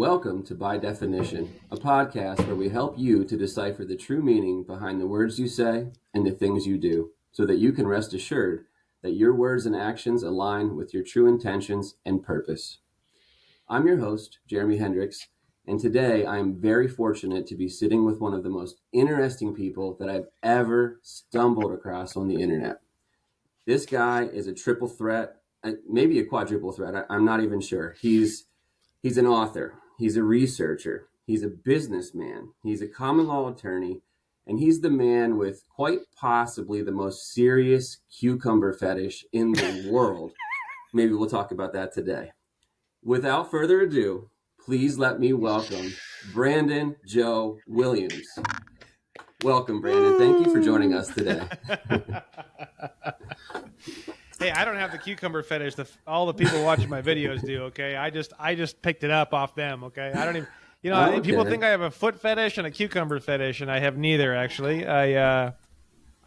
Welcome to By Definition, a podcast where we help you to decipher the true meaning behind the words you say and the things you do, so that you can rest assured that your words and actions align with your true intentions and purpose. I'm your host, Jeremy Hendricks, and today I am very fortunate to be sitting with one of the most interesting people that I've ever stumbled across on the internet. This guy is a triple threat, maybe a quadruple threat. I'm not even sure. He's an author. He's a researcher. He's a businessman. He's a common law attorney. And he's the man with quite possibly the most serious cucumber fetish in the world. Maybe we'll talk about that today. Without further ado, please let me welcome Brandon Joe Williams. Welcome, Brandon. Thank you for joining us today. Hey, I don't have the cucumber fetish. All the people watching my videos do. Okay, I just picked it up off them. Okay, I don't even. Okay. People think I have a foot fetish and a cucumber fetish, and I have neither. Actually, I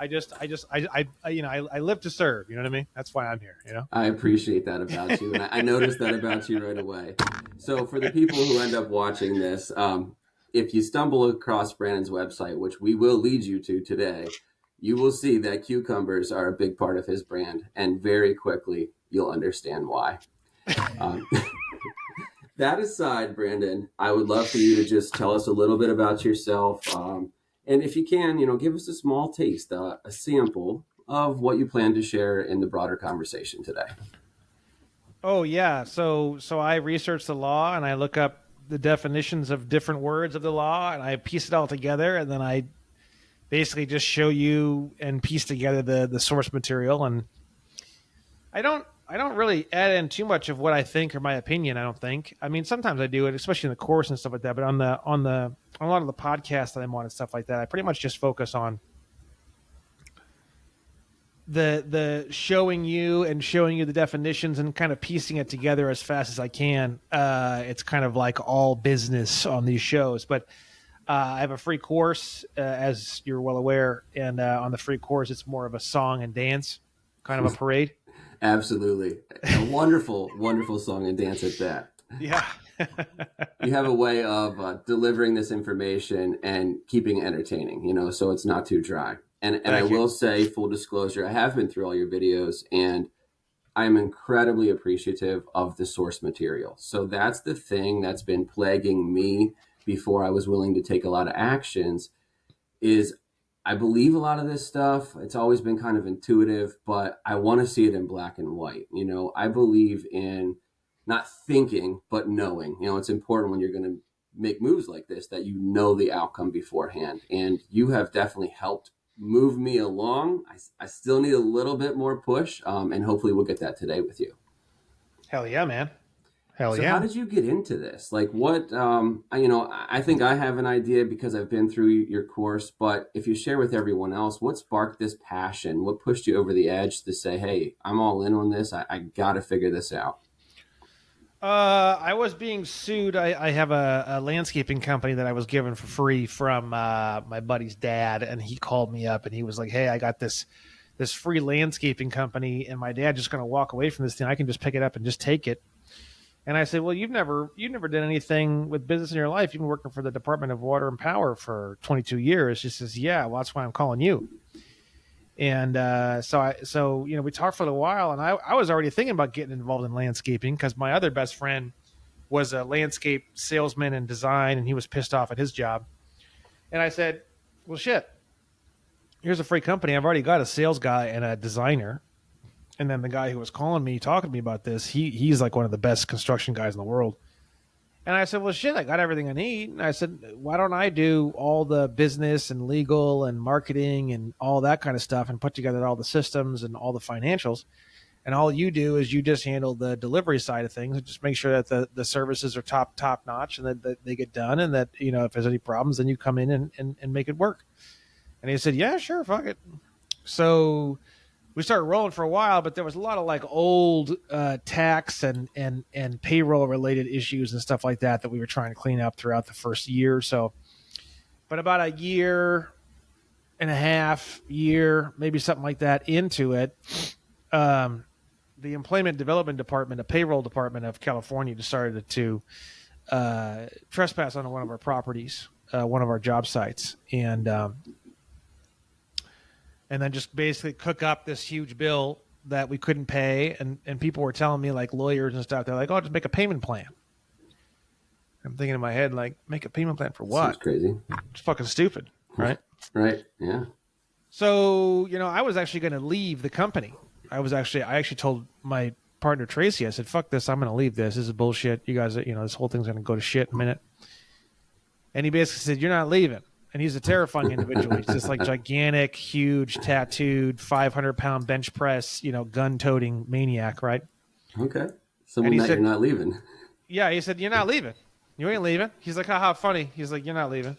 live to serve. You know what I mean? That's why I'm here. I appreciate that about you, and I noticed that about you right away. So, for the people who end up watching this, if you stumble across Brandon's website, which we will lead you to today, you will see that cucumbers are a big part of his brand, and very quickly you'll understand why. That aside, Brandon, I would love for you to just tell us a little bit about yourself, and if you can, give us a small taste, a sample of what you plan to share in the broader conversation today. Oh yeah, so I research the law and I look up the definitions of different words of the law and I piece it all together, and then I basically just show you and piece together the source material. And I don't really add in too much of what I think or my opinion. I don't think. I mean, sometimes I do it, especially in the course and stuff like that. But on a lot of the podcasts that I'm on and stuff like that, I pretty much just focus on the showing you the definitions and kind of piecing it together as fast as I can. It's kind of like all business on these shows, but. I have a free course, as you're well aware, and on the free course, it's more of a song and dance, kind of a parade. Absolutely. A wonderful, wonderful song and dance at that. Yeah. You have a way of delivering this information and keeping it entertaining, so it's not too dry. And I will say, full disclosure, I have been through all your videos, and I'm incredibly appreciative of the source material. So that's the thing that's been plaguing me before I was willing to take a lot of actions, is I believe a lot of this stuff, it's always been kind of intuitive, but I want to see it in black and white. I believe in not thinking, but knowing. It's important when you're going to make moves like this that you know the outcome beforehand. And you have definitely helped move me along. I still need a little bit more push, and hopefully we'll get that today with you. Hell yeah, man. So how did you get into this? Like what, I think I have an idea because I've been through your course, but if you share with everyone else, what sparked this passion? What pushed you over the edge to say, hey, I'm all in on this. I got to figure this out. I was being sued. I have a landscaping company that I was given for free from my buddy's dad, and he called me up and he was like, hey, I got this free landscaping company, and my dad just going to walk away from this thing. I can just pick it up and just take it. And I said, well, you've never done anything with business in your life. You've been working for the Department of Water and Power for 22 years. She says, yeah, well, that's why I'm calling you. And so we talked for a while, and I was already thinking about getting involved in landscaping because my other best friend was a landscape salesman and design, and he was pissed off at his job. And I said, well, shit, here's a free company. I've already got a sales guy and a designer. And then the guy who was calling me, talking to me about this, he's like one of the best construction guys in the world. And I said, well, shit, I got everything I need. And I said, why don't I do all the business and legal and marketing and all that kind of stuff and put together all the systems and all the financials? And all you do is you just handle the delivery side of things and just make sure that the services are top notch and that they get done. And that, if there's any problems, then you come in and make it work. And he said, yeah, sure, fuck it. So we started rolling for a while, but there was a lot of like old tax and payroll related issues and stuff like that we were trying to clean up throughout the first year or so. But about a year and a half, maybe something like that into it, the Employment Development Department, a payroll department of California, decided to trespass onto one of our properties, one of our job sites, and then just basically cook up this huge bill that we couldn't pay, and people were telling me, like lawyers and stuff, they're like, "Oh, just make a payment plan." I'm thinking in my head, like, make a payment plan for what? Seems crazy. It's fucking stupid, right? Right. Yeah. So, I was actually going to leave the company. I actually told my partner Tracy, I said, "Fuck this, I'm going to leave this. This is bullshit. You guys, this whole thing's going to go to shit in a minute." And he basically said, "You're not leaving." And he's a terrifying individual. He's this like gigantic, huge, tattooed, 500-pound bench press, gun-toting maniac, right? Okay. Someone that you're not leaving. Yeah, he said, "You're not leaving. You ain't leaving." He's like, "Haha, funny." He's like, "You're not leaving.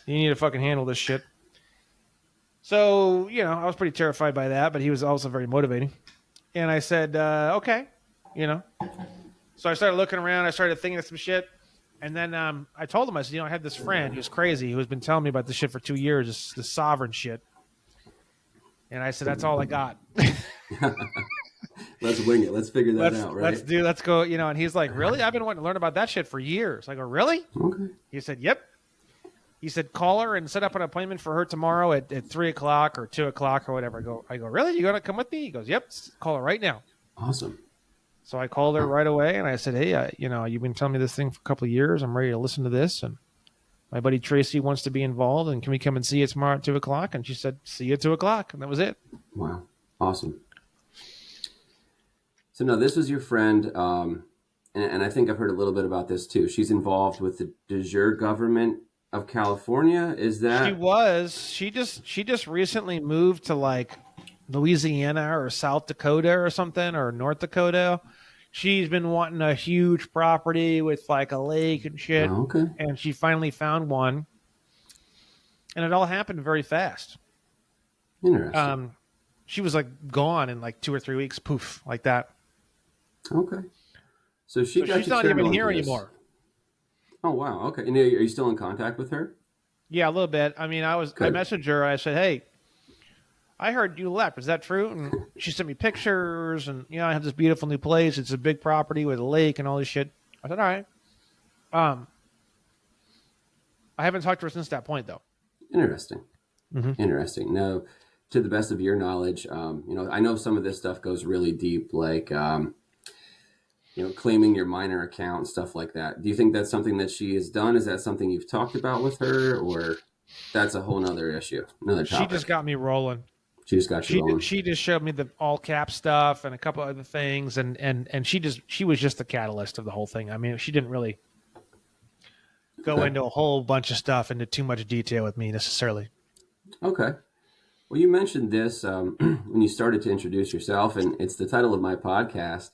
You need to fucking handle this shit." So, I was pretty terrified by that, but he was also very motivating. And I said, okay, So I started looking around. I started thinking of some shit. And then I told him, I said, I had this friend who's crazy who's been telling me about this shit for 2 years, this sovereign shit. And I said, that's all I got. Let's wing it. Let's figure that out, right? Let's go, and he's like, "Really? I've been wanting to learn about that shit for years." I go, "Really?" Okay. He said, "Yep." He said, "Call her and set up an appointment for her tomorrow at 3 o'clock or 2 o'clock or whatever." I go, "Really? You going to come with me?" He goes, "Yep. Call her right now." Awesome. So I called her right away and I said, "Hey, you've been telling me this thing for a couple of years. I'm ready to listen to this. And my buddy Tracy wants to be involved. And can we come and see you tomorrow at 2 o'clock? And she said, "See you at 2 o'clock." And that was it. Wow. Awesome. So now this was your friend, and I think I've heard a little bit about this too. She's involved with the de jure government of California. Is that she was? She just recently moved to like Louisiana or South Dakota or something, or North Dakota. She's been wanting a huge property with like a lake and shit. Oh, okay. And she finally found one, and it all happened very fast. Interesting. She was like gone in like 2 or 3 weeks, poof, like that. Okay. So she's not even here anymore. Oh, wow. Okay. And are you still in contact with her? Yeah, a little bit. I mean, I messaged her. I said, "Hey, I heard you left. Is that true?" And she sent me pictures, and I have this beautiful new place. It's a big property with a lake and all this shit. I said, "All right." I haven't talked to her since that point, though. Interesting. Mm-hmm. Interesting. Now, to the best of your knowledge, I know some of this stuff goes really deep, like claiming your minor account, stuff like that. Do you think that's something that she has done? Is that something you've talked about with her, or that's a whole nother issue, another topic? She just got me rolling. She just got you rolling. She just showed me the all cap stuff and a couple other things, and she was just the catalyst of the whole thing. I mean, she didn't really go into a whole bunch of stuff into too much detail with me necessarily. Okay. Well, you mentioned this when you started to introduce yourself, and it's the title of my podcast.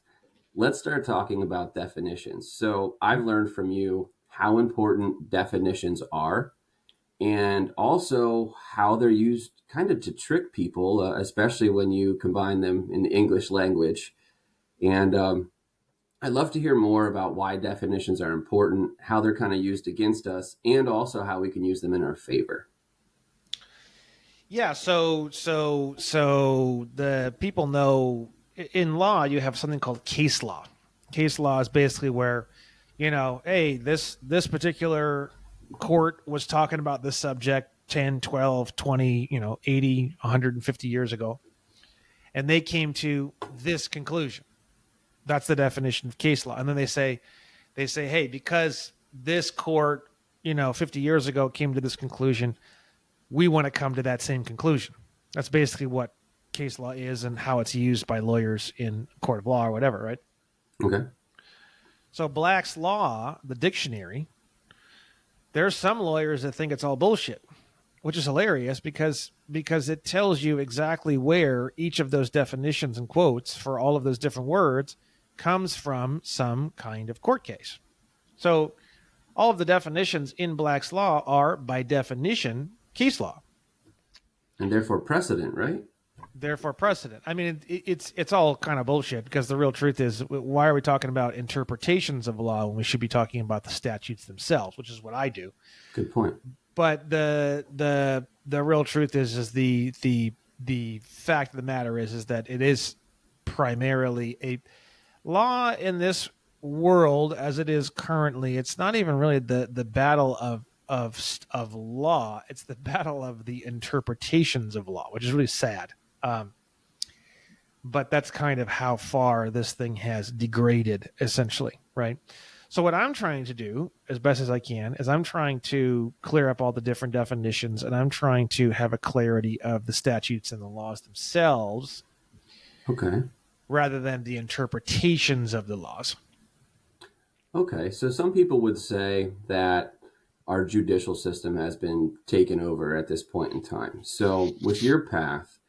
Let's start talking about definitions. So I've learned from you how important definitions are, and also how they're used kind of to trick people, especially when you combine them in the English language. And I'd love to hear more about why definitions are important, how they're kind of used against us, and also how we can use them in our favor. Yeah, so the people know in law you have something called case law. Case law is basically where, hey, this particular court was talking about this subject 10, 12, 20, 80, 150 years ago, and they came to this conclusion. That's the definition of case law. And then they say, hey, because this court, 50 years ago came to this conclusion, we want to come to that same conclusion. That's basically what case law is and how it's used by lawyers in court of law or whatever, right? Okay. So Black's Law, the dictionary, there's some lawyers that think it's all bullshit, which is hilarious because it tells you exactly where each of those definitions and quotes for all of those different words comes from some kind of court case. So all of the definitions in Black's Law are, by definition, case law. And therefore precedent, right? Therefore precedent. I mean, it's all kind of bullshit because the real truth is, why are we talking about interpretations of law when we should be talking about the statutes themselves, which is what I do. Good point. But the real truth is the fact of the matter is that it is primarily a law in this world as it is currently, it's not even really the battle of law. It's the battle of the interpretations of law, which is really sad. But that's kind of how far this thing has degraded, essentially, right? So what I'm trying to do, as best as I can, is I'm trying to clear up all the different definitions, and I'm trying to have a clarity of the statutes and the laws themselves, Okay. rather than the interpretations of the laws. Okay. So some people would say that our judicial system has been taken over at this point in time. So with your path,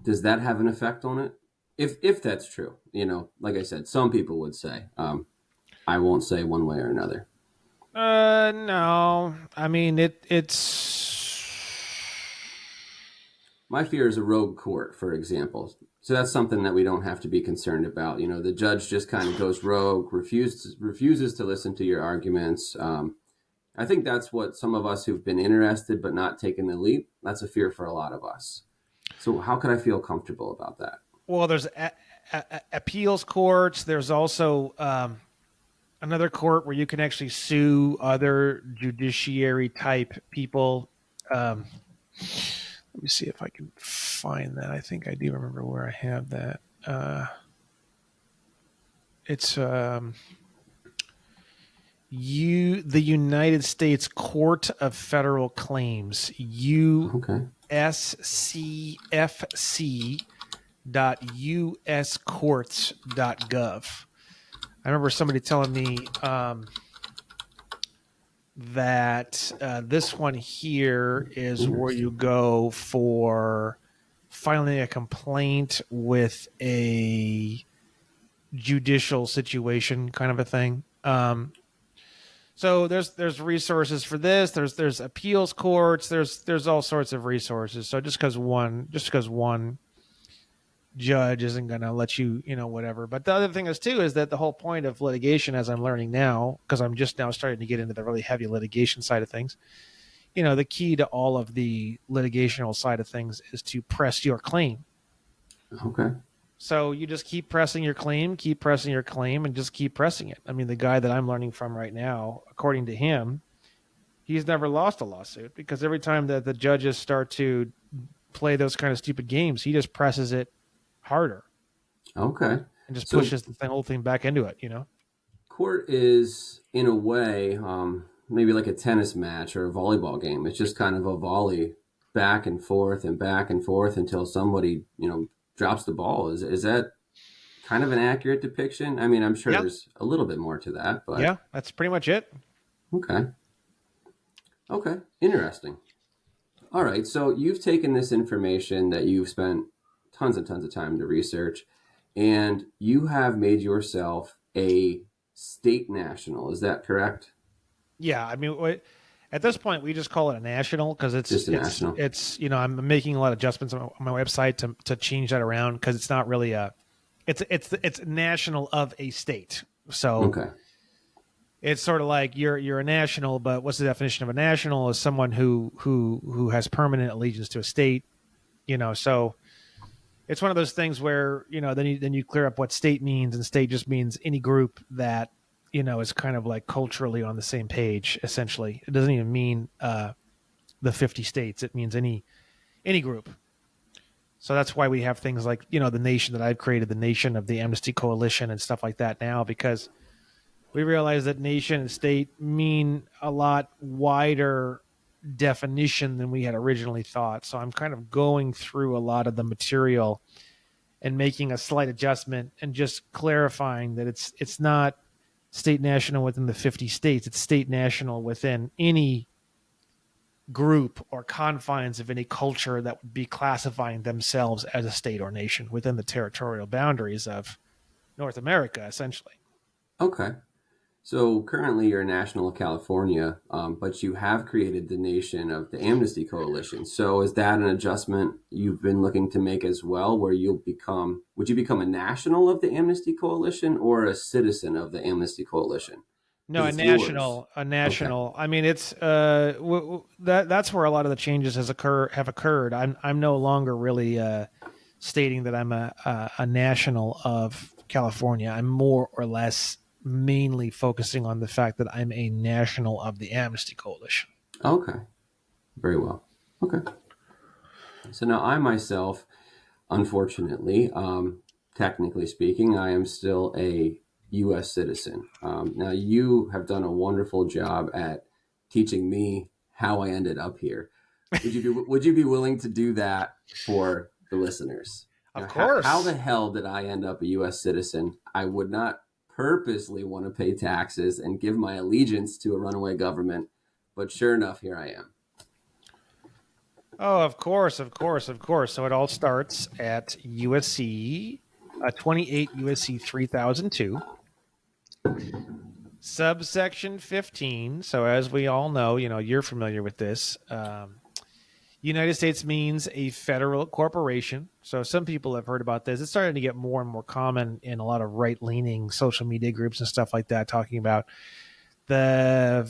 does that have an effect on it? If that's true, like I said, some people would say. I won't say one way or another. No. I mean, it's My fear is a rogue court, for example. So that's something that we don't have to be concerned about. The judge just kind of goes rogue, refuses to listen to your arguments. I think that's what some of us who've been interested but not taken the leap, that's a fear for a lot of us. So how could I feel comfortable about that? well, there's appeals courts. There's also another court where you can actually sue other judiciary type people. Let me see if I can find that. I think I do remember where I have that. It's the United States Court of Federal Claims, USCFC.uscourts.gov. I remember somebody telling me that this one here is where you go for filing a complaint with a judicial situation, kind of a thing. So there's resources for this. There's appeals courts. There's all sorts of resources. So just because one judge isn't going to let you, whatever. But the other thing is too is that the whole point of litigation, as I'm learning now, because I'm just now starting to get into the really heavy litigation side of things, the key to all of the litigational side of things is to press your claim. Okay. So you just keep pressing your claim, and just keep pressing it. I mean, the guy that I'm learning from right now, according to him, he's never lost a lawsuit because every time that the judges start to play those kind of stupid games, he just presses it harder. Okay. And just pushes the whole thing back into it, Court is, in a way, maybe like a tennis match or a volleyball game. It's just kind of a volley back and forth until somebody, drops the ball. Is that kind of an accurate depiction? I mean, I'm sure there's a little bit more to that, but yeah, that's pretty much it. Okay. Interesting. All right. So you've taken this information that you've spent tons and tons of time to research, and you have made yourself a state national. Is that correct? Yeah. I mean, at this point, we just call it a national because it's just a national. It's I'm making a lot of adjustments on my website to change that around because it's not really it's national of a state. So okay. It's sort of like you're a national, but what's the definition of a national? Is someone who has permanent allegiance to a state. So it's one of those things where then you clear up what state means, and state just means any group that is kind of like culturally on the same page. Essentially, it doesn't even mean the 50 states. It means any group. So that's why we have things like the nation that I've created, the nation of the Amnesty Coalition and stuff like that now, because we realize that nation and state mean a lot wider definition than we had originally thought. So I'm kind of going through a lot of the material and making a slight adjustment and just clarifying that it's not state national within the 50 states. It's state national within any group or confines of any culture that would be classifying themselves as a state or nation within the territorial boundaries of North America, essentially. Okay. So currently you're a national of California, but you have created the nation of the Amnesty Coalition. So is that an adjustment you've been looking to make as well, where would you become a national of the Amnesty Coalition or a citizen of the Amnesty Coalition? No, a national. Okay. I mean, it's that's where a lot of the changes have occurred. I'm no longer really stating that I'm a national of California. I'm more or less mainly focusing on the fact that I'm a national of the Amnesty Coalition. Okay. Very well. Okay. So now I myself, unfortunately, technically speaking, I am still a U.S. citizen. Now you have done a wonderful job at teaching me how I ended up here. Would you be willing to do that for the listeners? Of How the course. hell did I end up a U.S. citizen? I would not purposely want to pay taxes and give my allegiance to a runaway government, but sure enough, here I am. Oh, of course, of course, of course. So it all starts at USC 28 USC 3002. Subsection 15. So, as we all know, you're familiar with this. United States means a federal corporation. So, some people have heard about this. It's starting to get more and more common in a lot of right-leaning social media groups and stuff like that, talking about the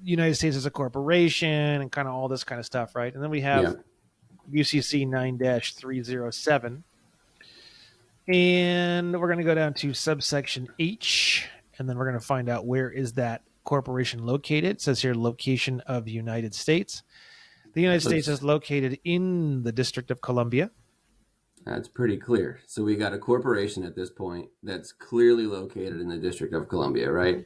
United States as a corporation and kind of all this kind of stuff, right? And then we have UCC 9-307. And we're going to go down to subsection H, and then we're going to find out where is that corporation located. It says here location of United States. The United States is located in the District of Columbia. That's pretty clear. So we got a corporation at this point that's clearly located in the District of Columbia, right?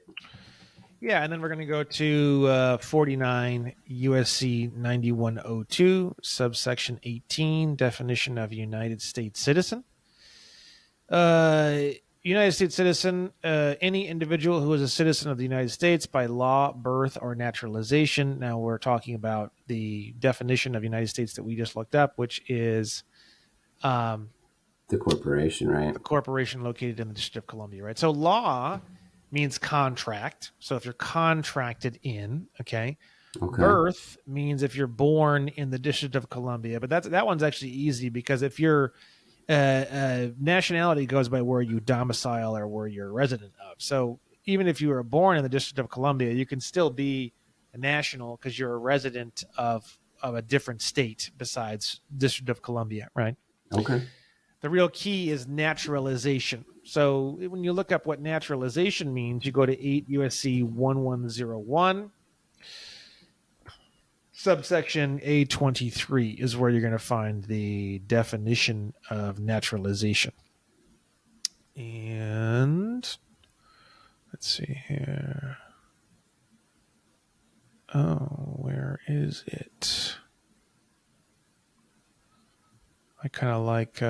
Yeah, and then we're going to go to 49 USC 9102, subsection 18, definition of United States citizen. United States citizen, any individual who is a citizen of the United States by law, birth, or naturalization. Now we're talking about the definition of United States that we just looked up, which is the corporation, right? The corporation located in the District of Columbia, right? So law means contract. So if you're contracted in, okay. Birth means if you're born in the District of Columbia, but that one's actually easy because if you're nationality goes by where you domicile or where you're a resident of. So even if you were born in the District of Columbia, you can still be a national because you're a resident of a different state besides District of Columbia, right? Okay. The real key is naturalization. So when you look up what naturalization means, you go to 8 USC 1101. Subsection A23 is where you're going to find the definition of naturalization. And let's see here. Oh, where is it? I kind of like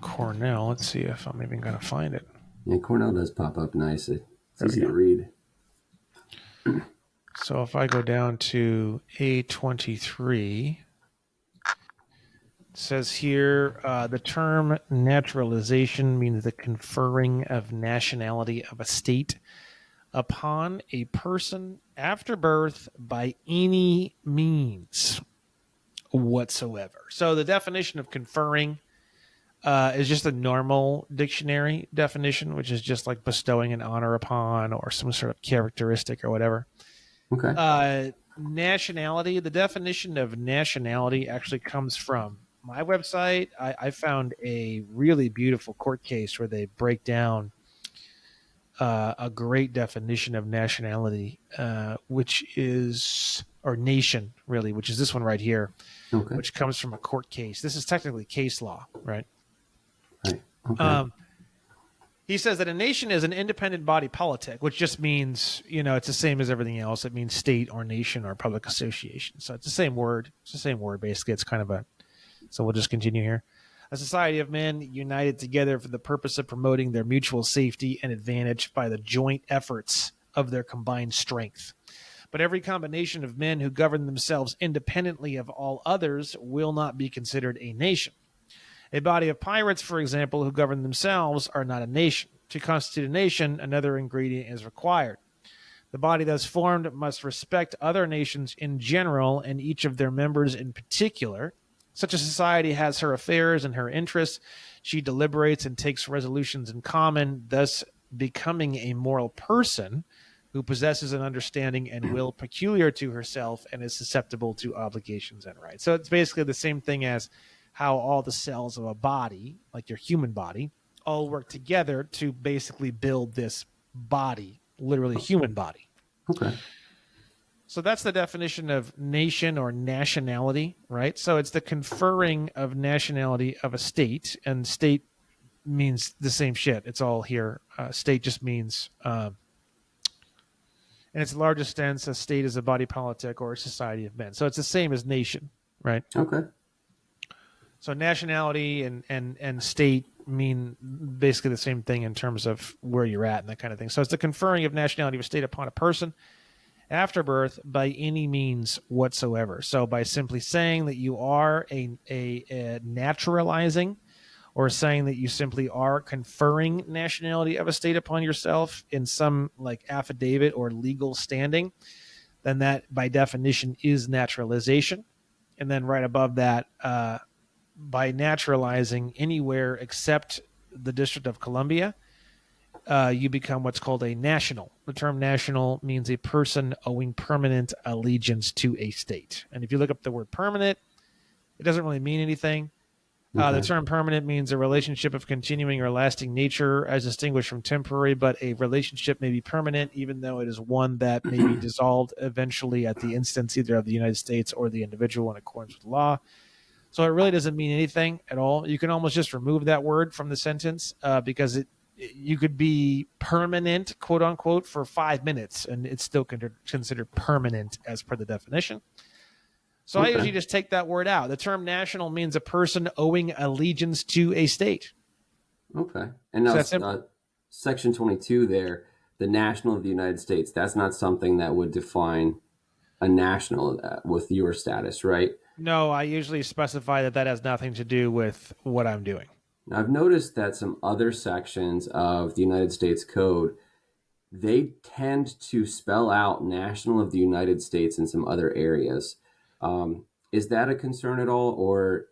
Cornell. Let's see if I'm even going to find it. Yeah, Cornell does pop up nicely. It's easy to read. So if I go down to A23, it says here the term naturalization means the conferring of nationality of a state upon a person after birth by any means whatsoever. So the definition of conferring is just a normal dictionary definition, which is just like bestowing an honor upon or some sort of characteristic or whatever. Okay. Nationality, the definition of nationality actually comes from my website. I found a really beautiful court case where they break down a great definition of nationality, which is, or nation, really, which is this one right here, which comes from a court case. This is technically case law, right? Right. Okay. He says that a nation is an independent body politic, which just means, it's the same as everything else. It means state or nation or public association. So it's the same word. It's the same word, basically. It's kind of so we'll just continue here. A society of men united together for the purpose of promoting their mutual safety and advantage by the joint efforts of their combined strength. But every combination of men who govern themselves independently of all others will not be considered a nation. A body of pirates, for example, who govern themselves are not a nation. To constitute a nation, another ingredient is required. The body thus formed must respect other nations in general and each of their members in particular. Such a society has her affairs and her interests. She deliberates and takes resolutions in common, thus becoming a moral person who possesses an understanding and will peculiar to herself and is susceptible to obligations and rights. So it's basically the same thing as how all the cells of a body, like your human body, all work together to basically build this body, literally human body. Okay. So that's the definition of nation or nationality, right? So it's the conferring of nationality of a state, and state means the same shit. It's all here. State just means, in its largest sense, a state is a body politic or a society of men. So it's the same as nation, right? Okay. So nationality and state mean basically the same thing in terms of where you're at and that kind of thing. So it's the conferring of nationality of a state upon a person after birth by any means whatsoever. So by simply saying that you are a naturalizing, or saying that you simply are conferring nationality of a state upon yourself in some like affidavit or legal standing, then that by definition is naturalization. And then right above that, by naturalizing anywhere except the District of Columbia, you become what's called a national. The term national means a person owing permanent allegiance to a state. And if you look up the word permanent, it doesn't really mean anything. The term permanent means a relationship of continuing or lasting nature as distinguished from temporary, but a relationship may be permanent even though it is one that may be dissolved eventually at the instance either of the United States or the individual in accordance with law. So it really doesn't mean anything at all. You can almost just remove that word from the sentence because you could be permanent, quote unquote, for 5 minutes and it's still considered permanent as per the definition. So I usually just take that word out. The term national means a person owing allegiance to a state. Okay. And now Section 22 there, the national of the United States, that's not something that would define a national with your status, right? No, I usually specify that that has nothing to do with what I'm doing. Now, I've noticed that some other sections of the United States Code, they tend to spell out national of the United States in some other areas. Is that a concern at all, or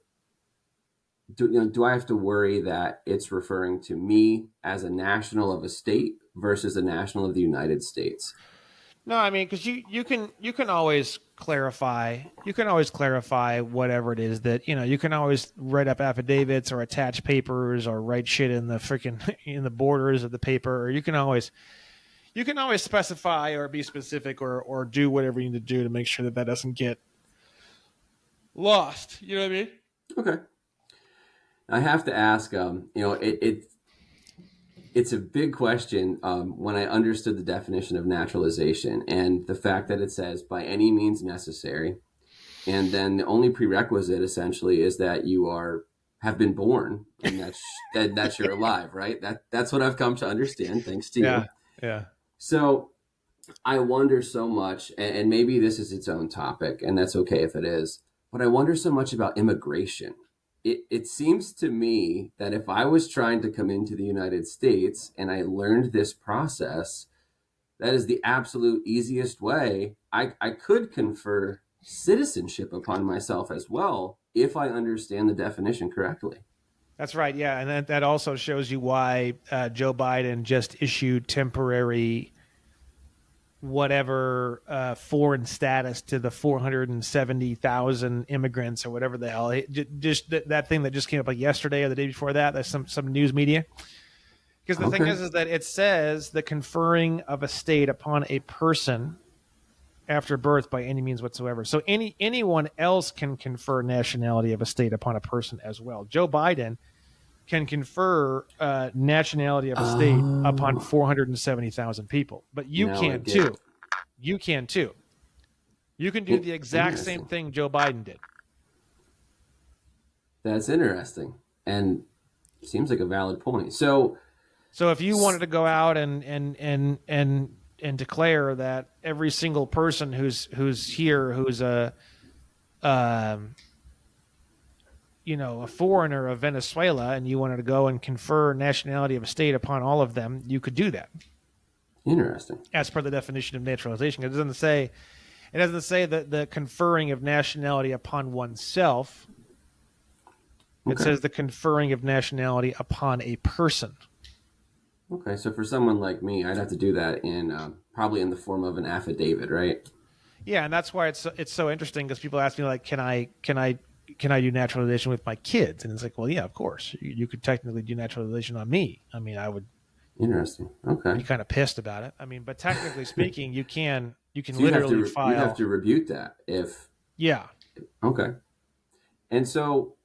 do I have to worry that it's referring to me as a national of a state versus a national of the United States? No, I mean, because you can always clarify. You can always clarify whatever it is that you can always write up affidavits or attach papers or write shit in the freaking in the borders of the paper. Or you can always specify or be specific or do whatever you need to do to make sure that that doesn't get lost. You know what I mean? Okay. I have to ask. It's a big question when I understood the definition of naturalization and the fact that it says by any means necessary, and then the only prerequisite essentially is that you have been born and that you're alive, right? That's what I've come to understand, thanks to you. Yeah. So I wonder so much, and maybe this is its own topic, and that's okay if it is, but I wonder so much about immigration. It seems to me that if I was trying to come into the United States and I learned this process, that is the absolute easiest way. I could confer citizenship upon myself as well if I understand the definition correctly. That's right. Yeah. And that also shows you why Joe Biden just issued temporary whatever foreign status to the 470,000 immigrants or whatever the hell. Just that thing that just came up like yesterday or the day before that. That's some news media. Because the thing is that it says the conferring of a state upon a person after birth by any means whatsoever. So anyone else can confer nationality of a state upon a person as well. Joe Biden can confer nationality of a state upon 470,000 people, but you can too. You can too. You can do the exact same thing Joe Biden did. That's interesting, and seems like a valid point. So if you wanted to go out and declare that every single person who's here who's a foreigner of Venezuela, and you wanted to go and confer nationality of a state upon all of them, you could do that. Interesting. As per the definition of naturalization. It doesn't say that the conferring of nationality upon oneself. It says the conferring of nationality upon a person. Okay, so for someone like me, I'd have to do that in probably in the form of an affidavit, right? Yeah, and that's why it's so interesting because people ask me like, can I can I do naturalization with my kids? And it's like, well, yeah, of course. You could technically do naturalization on me. I mean, I would Interesting. Okay. be kind of pissed about it. I mean, but technically speaking, you can So literally you'd have file. to rebuke that if Yeah. okay. And so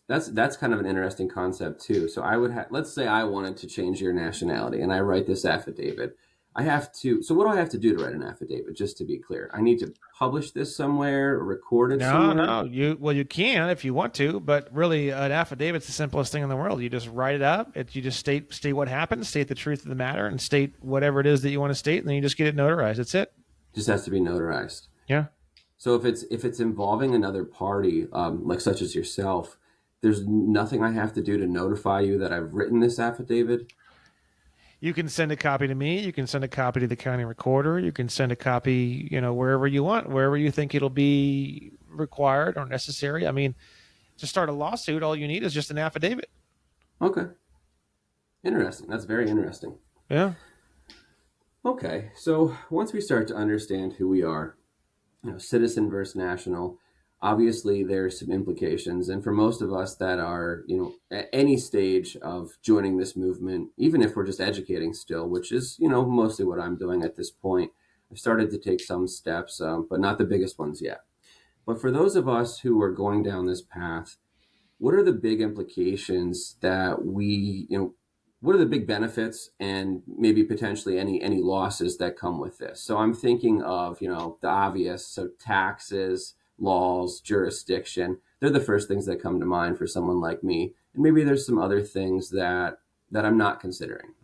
that's kind of an interesting concept too. So I would let's say I wanted to change your nationality and I write this affidavit. I have to. So what do I have to do to write an affidavit? Just to be clear, I need to publish this somewhere or record it No, somewhere. no. You can if you want to, but really, an affidavit's the simplest thing in the world. You just write it up. You just state what happened, state the truth of the matter, and state whatever it is that you want to state, and then you just get it notarized. That's it. Just has to be notarized. Yeah. So if it's involving another party, like such as yourself, there's nothing I have to do to notify you that I've written this affidavit. You can send a copy to me. You can send a copy to the county recorder. You can send a copy, wherever you want, wherever you think it'll be required or necessary. I mean, to start a lawsuit, all you need is just an affidavit. Okay. Interesting. That's very interesting. Yeah. Okay. So once we start to understand who we are, citizen versus national, obviously there's some implications. And for most of us that are, at any stage of joining this movement, even if we're just educating still, which is, mostly what I'm doing at this point, I've started to take some steps, but not the biggest ones yet. But for those of us who are going down this path, what are the big implications that what are the big benefits and maybe potentially any losses that come with this? So I'm thinking of, the obvious. So taxes, laws, jurisdiction, they're the first things that come to mind for someone like me. And maybe there's some other things that I'm not considering.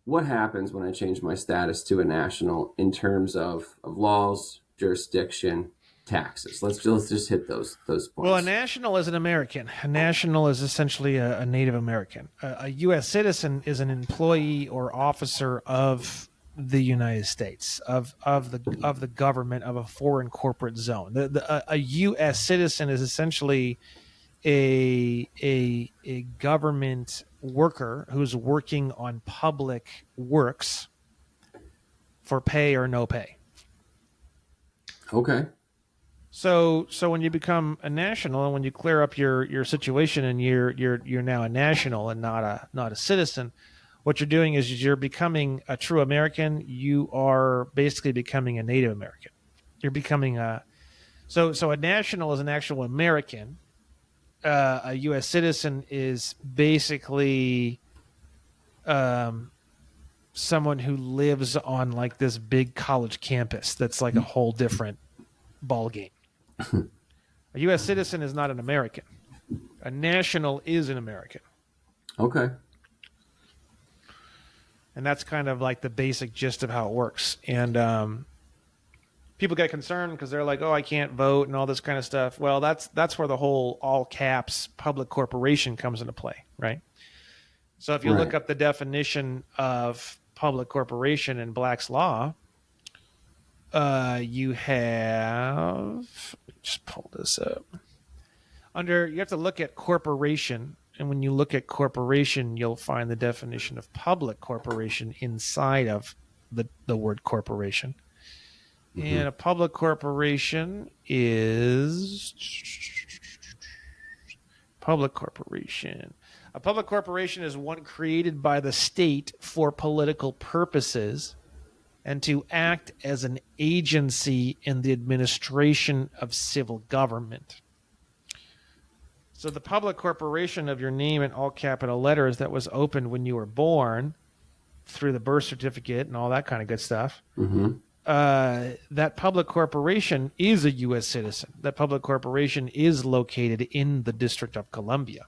What happens when I change my status to a national in terms of laws, jurisdiction, taxes? Let's just hit those points. Well, a national is an American. A national is essentially a Native American. A U.S. citizen is an employee or officer of the United States, of the government of a foreign corporate zone. A U.S. citizen is essentially a government worker who's working on public works for pay or no pay. Okay. So when you become a national and when you clear up your situation and you're now a national and not a citizen, what you're doing is you're becoming a true American. You are basically becoming a Native American. You're becoming so a national is an actual American. A U.S. citizen is basically someone who lives on like this big college campus that's like a whole different ball game. A U.S. citizen is not an American. A national is an American. Okay. And that's kind of like the basic gist of how it works. And people get concerned because they're like, oh, I can't vote and all this kind of stuff. Well, that's where the whole all caps public corporation comes into play, right? So if you look up the definition of public corporation in Black's Law, you have, let me just pull this up. You have to look at corporation. And when you look at corporation, you'll find the definition of public corporation inside of the word corporation. Mm-hmm. And a public corporation is public corporation. A public corporation is one created by the state for political purposes and to act as an agency in the administration of civil government. So the public corporation of your name in all capital letters that was opened when you were born through the birth certificate and all that kind of good stuff, mm-hmm. That public corporation is a U.S. citizen. That public corporation is located in the District of Columbia.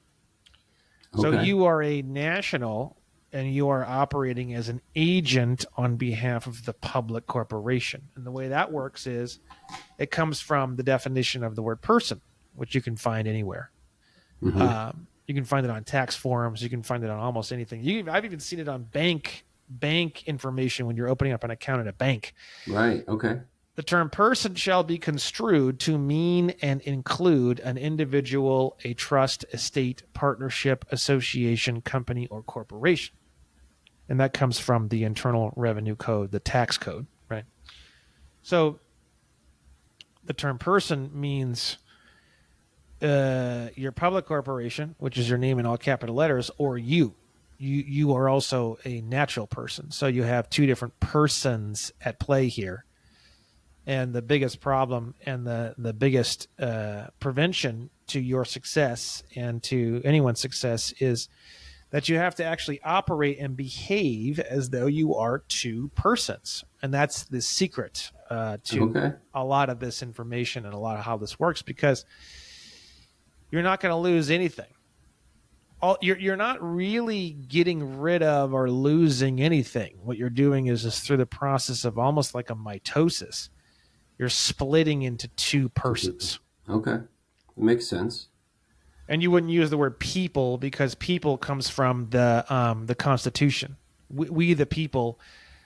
Okay. So you are a national and you are operating as an agent on behalf of the public corporation. And the way that works is it comes from the definition of the word person, which you can find anywhere. Mm-hmm. You can find it on tax forms. You can find it on almost anything. I've even seen it on bank information when you're opening up an account at a bank. Right. Okay. The term person shall be construed to mean and include an individual, a trust, estate, partnership, association, company, or corporation. And that comes from the Internal Revenue Code, the tax code, right? So the term person means your public corporation, which is your name in all capital letters, or you. You are also a natural person. So you have two different persons at play here. And the biggest problem and the biggest prevention to your success and to anyone's success is that you have to actually operate and behave as though you are two persons. And that's the secret to a lot of this information and a lot of how this works, because you're not going to lose anything. You're not really getting rid of or losing anything. What you're doing is just through the process of almost like a mitosis. You're splitting into two persons. Okay. It makes sense. And you wouldn't use the word people because people comes from the Constitution. We the people.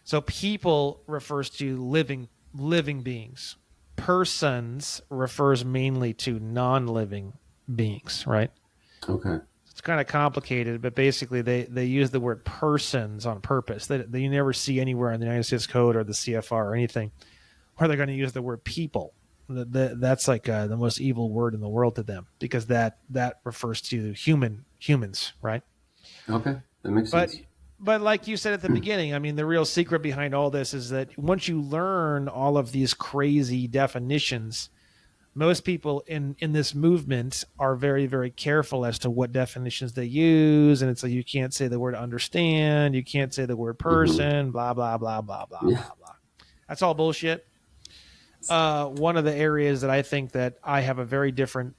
So people refers to living beings. Persons refers mainly to non-living beings, right? Okay. It's kind of complicated, but basically they use the word persons on purpose. That you never see anywhere in the United States Code or the CFR or anything where they're going to use the word people. That's like the most evil word in the world to them, because that refers to humans, right? Okay, that makes sense. But like you said at the beginning, I mean, the real secret behind all this is that once you learn all of these crazy definitions, most people in this movement are very, very careful as to what definitions they use. And it's like, you can't say the word understand. You can't say the word person, blah, blah, blah, blah, blah, blah, blah. That's all bullshit. One of the areas that I think that I have a very different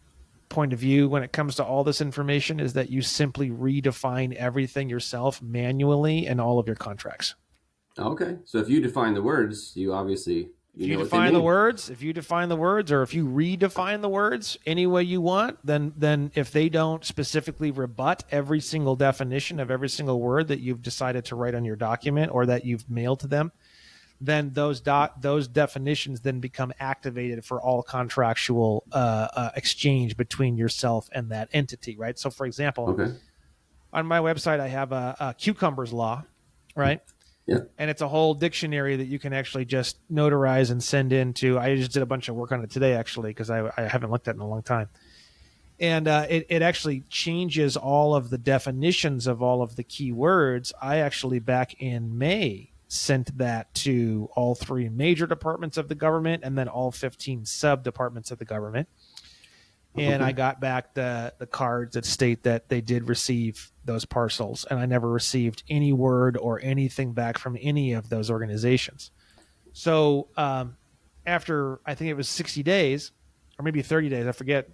point of view when it comes to all this information is that you simply redefine everything yourself manually in all of your contracts. Okay. So if you define the words, you obviously... If you define the words, or if you redefine the words any way you want, then if they don't specifically rebut every single definition of every single word that you've decided to write on your document or that you've mailed to them, then those definitions then become activated for all contractual exchange between yourself and that entity, right? So, for example, on my website, I have a cucumbers law, right? Yeah. And it's a whole dictionary that you can actually just notarize and send into. I just did a bunch of work on it today, actually, because I haven't looked at it in a long time. And it actually changes all of the definitions of all of the key words. I actually, back in May, sent that to all 3 major departments of the government and then all 15 sub-departments of the government. And I got back the cards that state that they did receive those parcels, and I never received any word or anything back from any of those organizations. So after, I think it was 60 days, or maybe 30 days, I forget,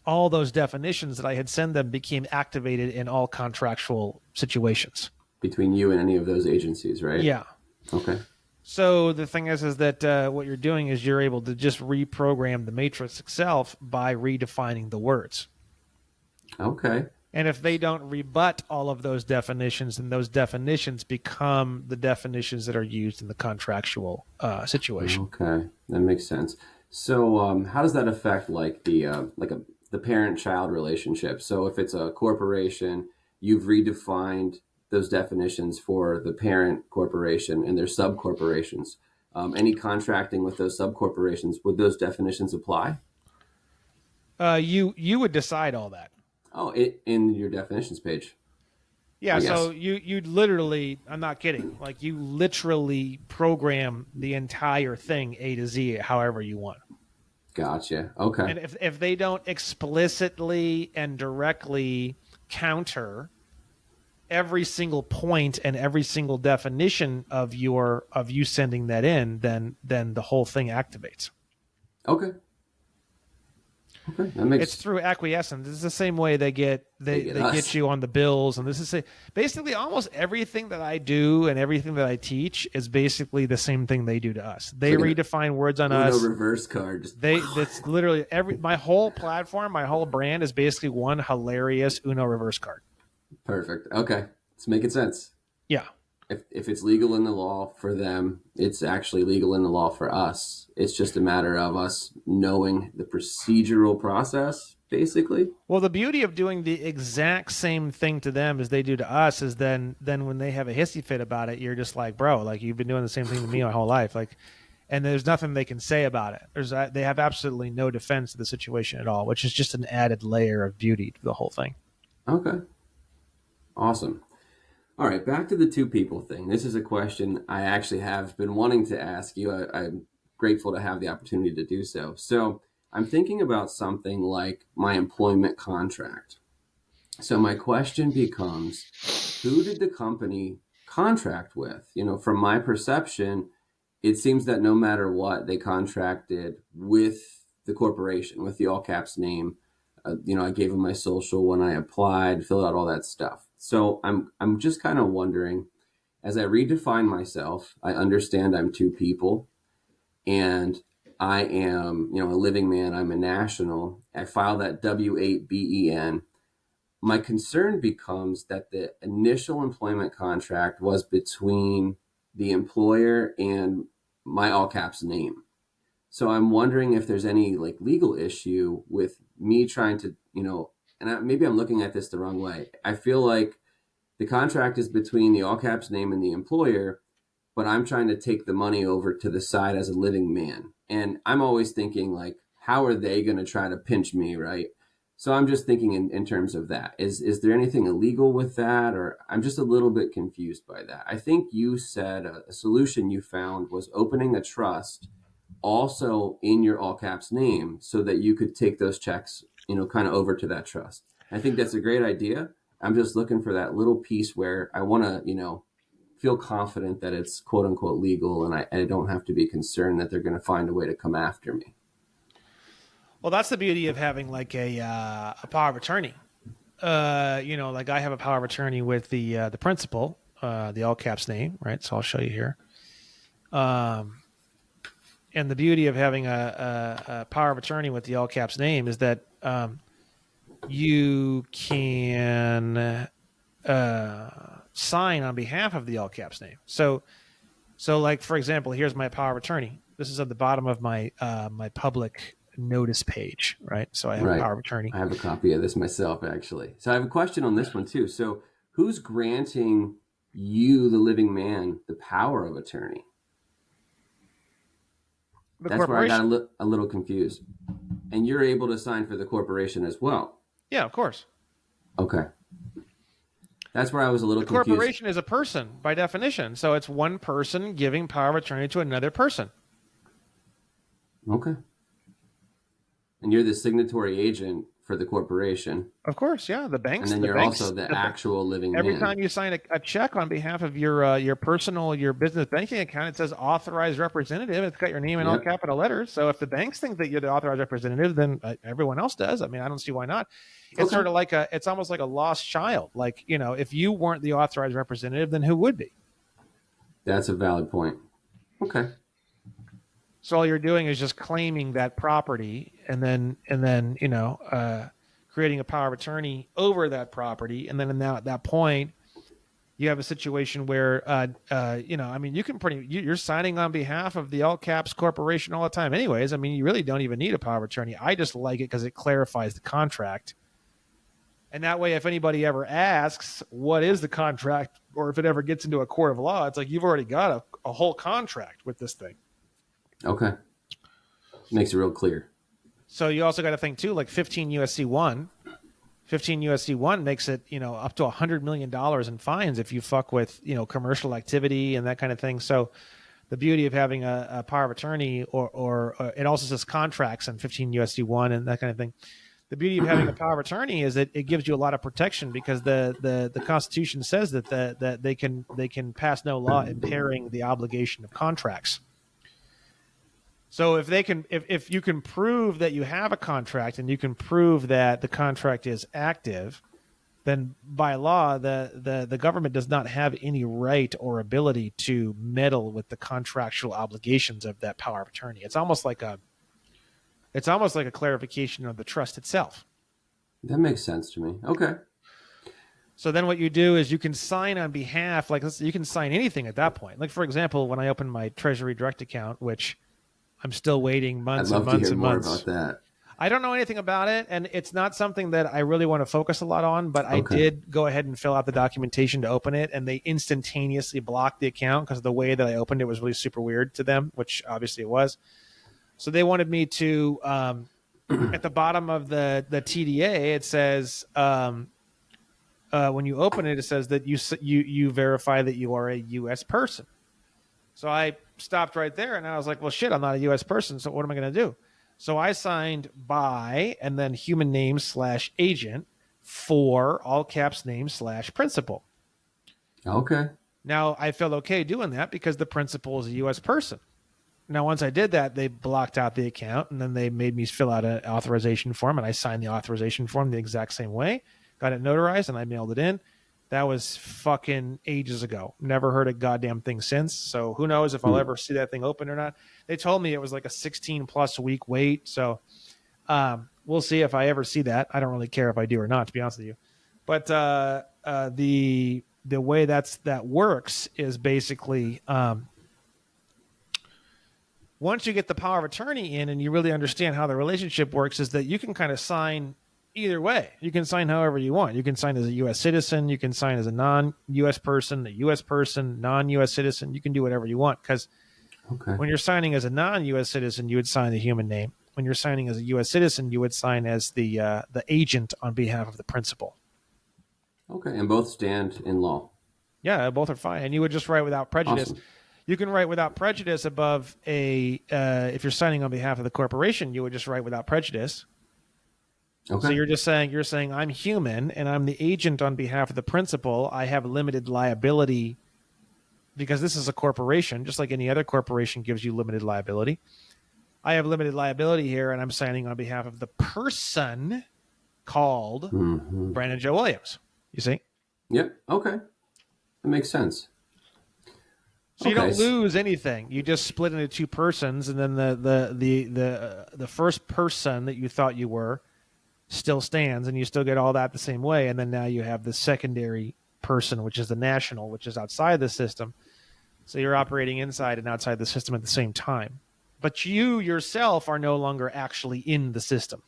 all those definitions that I had sent them became activated in all contractual situations. Between you and any of those agencies, right? Yeah. Okay. So the thing is that what you're doing is you're able to just reprogram the matrix itself by redefining the words. Okay. And if they don't rebut all of those definitions, then those definitions become the definitions that are used in the contractual situation. Okay, that makes sense. So how does that affect like the parent-child relationship? So if it's a corporation, you've redefined those definitions for the parent corporation and their sub-corporations. Any contracting with those sub-corporations, would those definitions apply? You would decide all that. Oh, in your definitions page. Yeah, so you'd literally, I'm not kidding, like you literally program the entire thing A to Z however you want. Gotcha. Okay. And if they don't explicitly and directly counter every single point and every single definition of you sending that in, then the whole thing activates. Okay. Okay, that makes... It's through acquiescence. It's the same way they get you on the bills, and this is basically almost everything that I do and everything that I teach is basically the same thing they do to us. They redefine words on us. Reverse card. That's literally my whole platform, my whole brand is basically one hilarious Uno reverse card. Perfect. Okay, it's making sense. Yeah. If it's legal in the law for them, it's actually legal in the law for us. It's just a matter of us knowing the procedural process, basically. Well, the beauty of doing the exact same thing to them as they do to us is then when they have a hissy fit about it, you're just like, bro, like you've been doing the same thing to me my whole life. Like, and there's nothing they can say about it. They have absolutely no defense of the situation at all, which is just an added layer of beauty to the whole thing. Okay. Awesome. All right, back to the two people thing. This is a question I actually have been wanting to ask you. I'm grateful to have the opportunity to do so. So I'm thinking about something like my employment contract. So my question becomes, who did the company contract with? From my perception, it seems that no matter what, they contracted with the corporation, with the all caps name. I gave them my social when I applied, filled out all that stuff. So I'm just kind of wondering, as I redefine myself, I understand I'm two people, and I am, a living man. I'm a national. I file that W-8-BEN. My concern becomes that the initial employment contract was between the employer and my all caps name. So I'm wondering if there's any like legal issue with me trying to, maybe I'm looking at this the wrong way. I feel like the contract is between the all caps name and the employer, but I'm trying to take the money over to the side as a living man. And I'm always thinking like, how are they going to try to pinch me, right? So I'm just thinking in terms of that. Is there anything illegal with that? Or I'm just a little bit confused by that. I think you said a solution you found was opening a trust also in your all caps name so that you could take those checks, kind of over to that trust. I think that's a great idea. I'm just looking for that little piece where I want to, feel confident that it's quote unquote legal, and I don't have to be concerned that they're going to find a way to come after me. Well, that's the beauty of having like a power of attorney. Like I have a power of attorney with the principal, the all caps name, right? So I'll show you here. And the beauty of having a power of attorney with the all caps name is that you can sign on behalf of the all caps name. So like, for example, here's my power of attorney. This is at the bottom of my my public notice page, right? So I have a power of attorney. I have a copy of this myself, actually. So I have a question on this one too. So who's granting you, the living man, the power of attorney? That's where I got a little confused. And you're able to sign for the corporation as well. Yeah, of course. Okay. That's where I was a little confused. The corporation is a person by definition. So it's one person giving power of attorney to another person. Okay. And you're the signatory agent for the corporation. Of course, yeah. The banks. And then you're also the actual living man. Every time you sign a check on behalf of your personal, your business banking account, it says authorized representative. It's got your name in all capital letters. So if the banks think that you're the authorized representative, then everyone else does. I mean, I don't see why not. It's sort of like it's almost like a lost child. Like, if you weren't the authorized representative, then who would be? That's a valid point. Okay. So all you're doing is just claiming that property and then creating a power of attorney over that property. And then at that point, you have a situation where, you can you're signing on behalf of the all caps corporation all the time anyways. I mean, you really don't even need a power of attorney. I just like it because it clarifies the contract. And that way, if anybody ever asks, what is the contract? Or if it ever gets into a court of law, it's like, you've already got a whole contract with this thing. Okay. Makes it real clear. So you also got to think too, like 15 USC 1 makes it, up to $100 million in fines if you fuck with, commercial activity and that kind of thing. So the beauty of having a power of attorney or it also says contracts and 15 USC 1 and that kind of thing. The beauty of having a power of attorney is that it gives you a lot of protection because the Constitution says that they can pass no law impairing the obligation of contracts. So if you can prove that you have a contract and you can prove that the contract is active, then by law the government does not have any right or ability to meddle with the contractual obligations of that power of attorney. It's almost like a clarification of the trust itself. That makes sense to me. Okay. So then what you do is you can sign on behalf, you can sign anything at that point. Like, for example, when I opened my Treasury Direct account, which I'm still waiting months and months and months. I'd love to hear more about that. I don't know anything about it, and it's not something that I really want to focus a lot on, but I Okay. did go ahead and fill out the documentation to open it, and they instantaneously blocked the account because the way that I opened it was really super weird to them, which obviously it was. So they wanted me to, at the bottom of the TDA, it says, when you open it, it says that you verify that you are a U.S. person. So I stopped right there, and I was like, well, shit, I'm not a U.S. person, so what am I going to do? So I signed by and then human name / agent for all caps name / principal. Okay. Now, I felt okay doing that because the principal is a U.S. person. Now, once I did that, they blocked out the account, and then they made me fill out an authorization form, and I signed the authorization form the exact same way, got it notarized, and I mailed it in. That was fucking ages ago. Never heard a goddamn thing since. So who knows if I'll ever see that thing open or not. They told me it was like a 16+ week wait. So we'll see if I ever see that. I don't really care if I do or not, to be honest with you. But the way that works is basically once you get the power of attorney in and you really understand how the relationship works, is that you can kind of sign either way. You can sign however you want. You can sign as a U.S. citizen. You can sign as a non-U.S. person, a U.S. person, non-U.S. citizen. You can do whatever you want, because when you're signing as a non-U.S. citizen, you would sign the human name. When you're signing as a U.S. citizen, you would sign as the agent on behalf of the principal. Okay, and both stand in law. Yeah, both are fine. And you would just write without prejudice. Awesome. You can write without prejudice above if you're signing on behalf of the corporation, you would just write without prejudice. Okay. So you're saying I'm human and I'm the agent on behalf of the principal. I have limited liability because this is a corporation, just like any other corporation gives you limited liability. I have limited liability here, and I'm signing on behalf of the person called Brandon Joe Williams. You see? Yep. Okay. That makes sense. So you don't lose anything. You just split into two persons, and then the first person that you thought you were still stands, and you still get all that the same way. And then now you have the secondary person, which is the national, which is outside the system. So you're operating inside and outside the system at the same time. But you yourself are no longer actually in the system.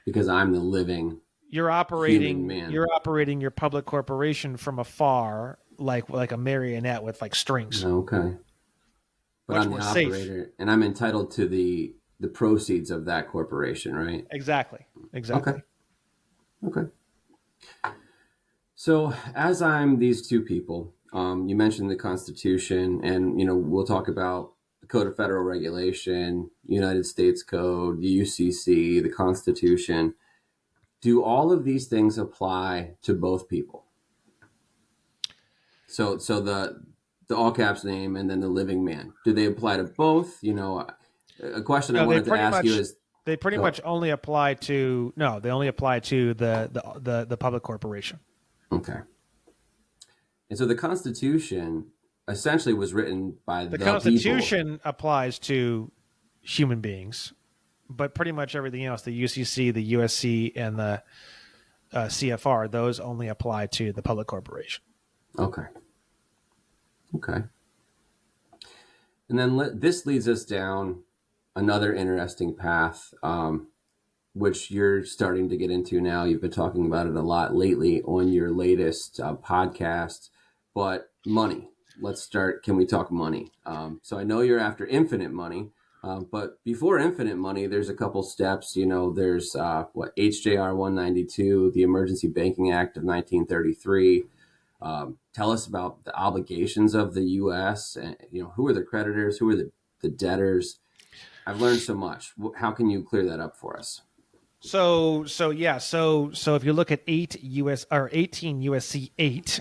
Because I'm the living You're operating human man. You're operating your public corporation from afar, like a marionette with like strings. Okay. But I'm the operator, and I'm entitled to the proceeds of that corporation, right? Exactly. Okay. So as I'm these two people, you mentioned the Constitution, and we'll talk about the Code of Federal Regulation, United States Code, the UCC, the Constitution. Do all of these things apply to both people? So the all caps name and then the living man, do they apply to both? A question I wanted to ask you is, they pretty much only apply to the public corporation. Okay. And so the Constitution essentially was written by the Constitution people. applies to human beings, but pretty much everything else, the UCC, the USC, and the CFR, those only apply to the public corporation. Okay. And then this leads us down another interesting path, which you're starting to get into now. You've been talking about it a lot lately on your latest podcast, but money. Let's start. Can we talk money? So I know you're after infinite money, but before infinite money, there's a couple steps. There's HJR 192, the Emergency Banking Act of 1933. Tell us about the obligations of the U.S. and who are the creditors, who are the debtors. I've learned so much. How can you clear that up for us? So if you look at 18 USC 8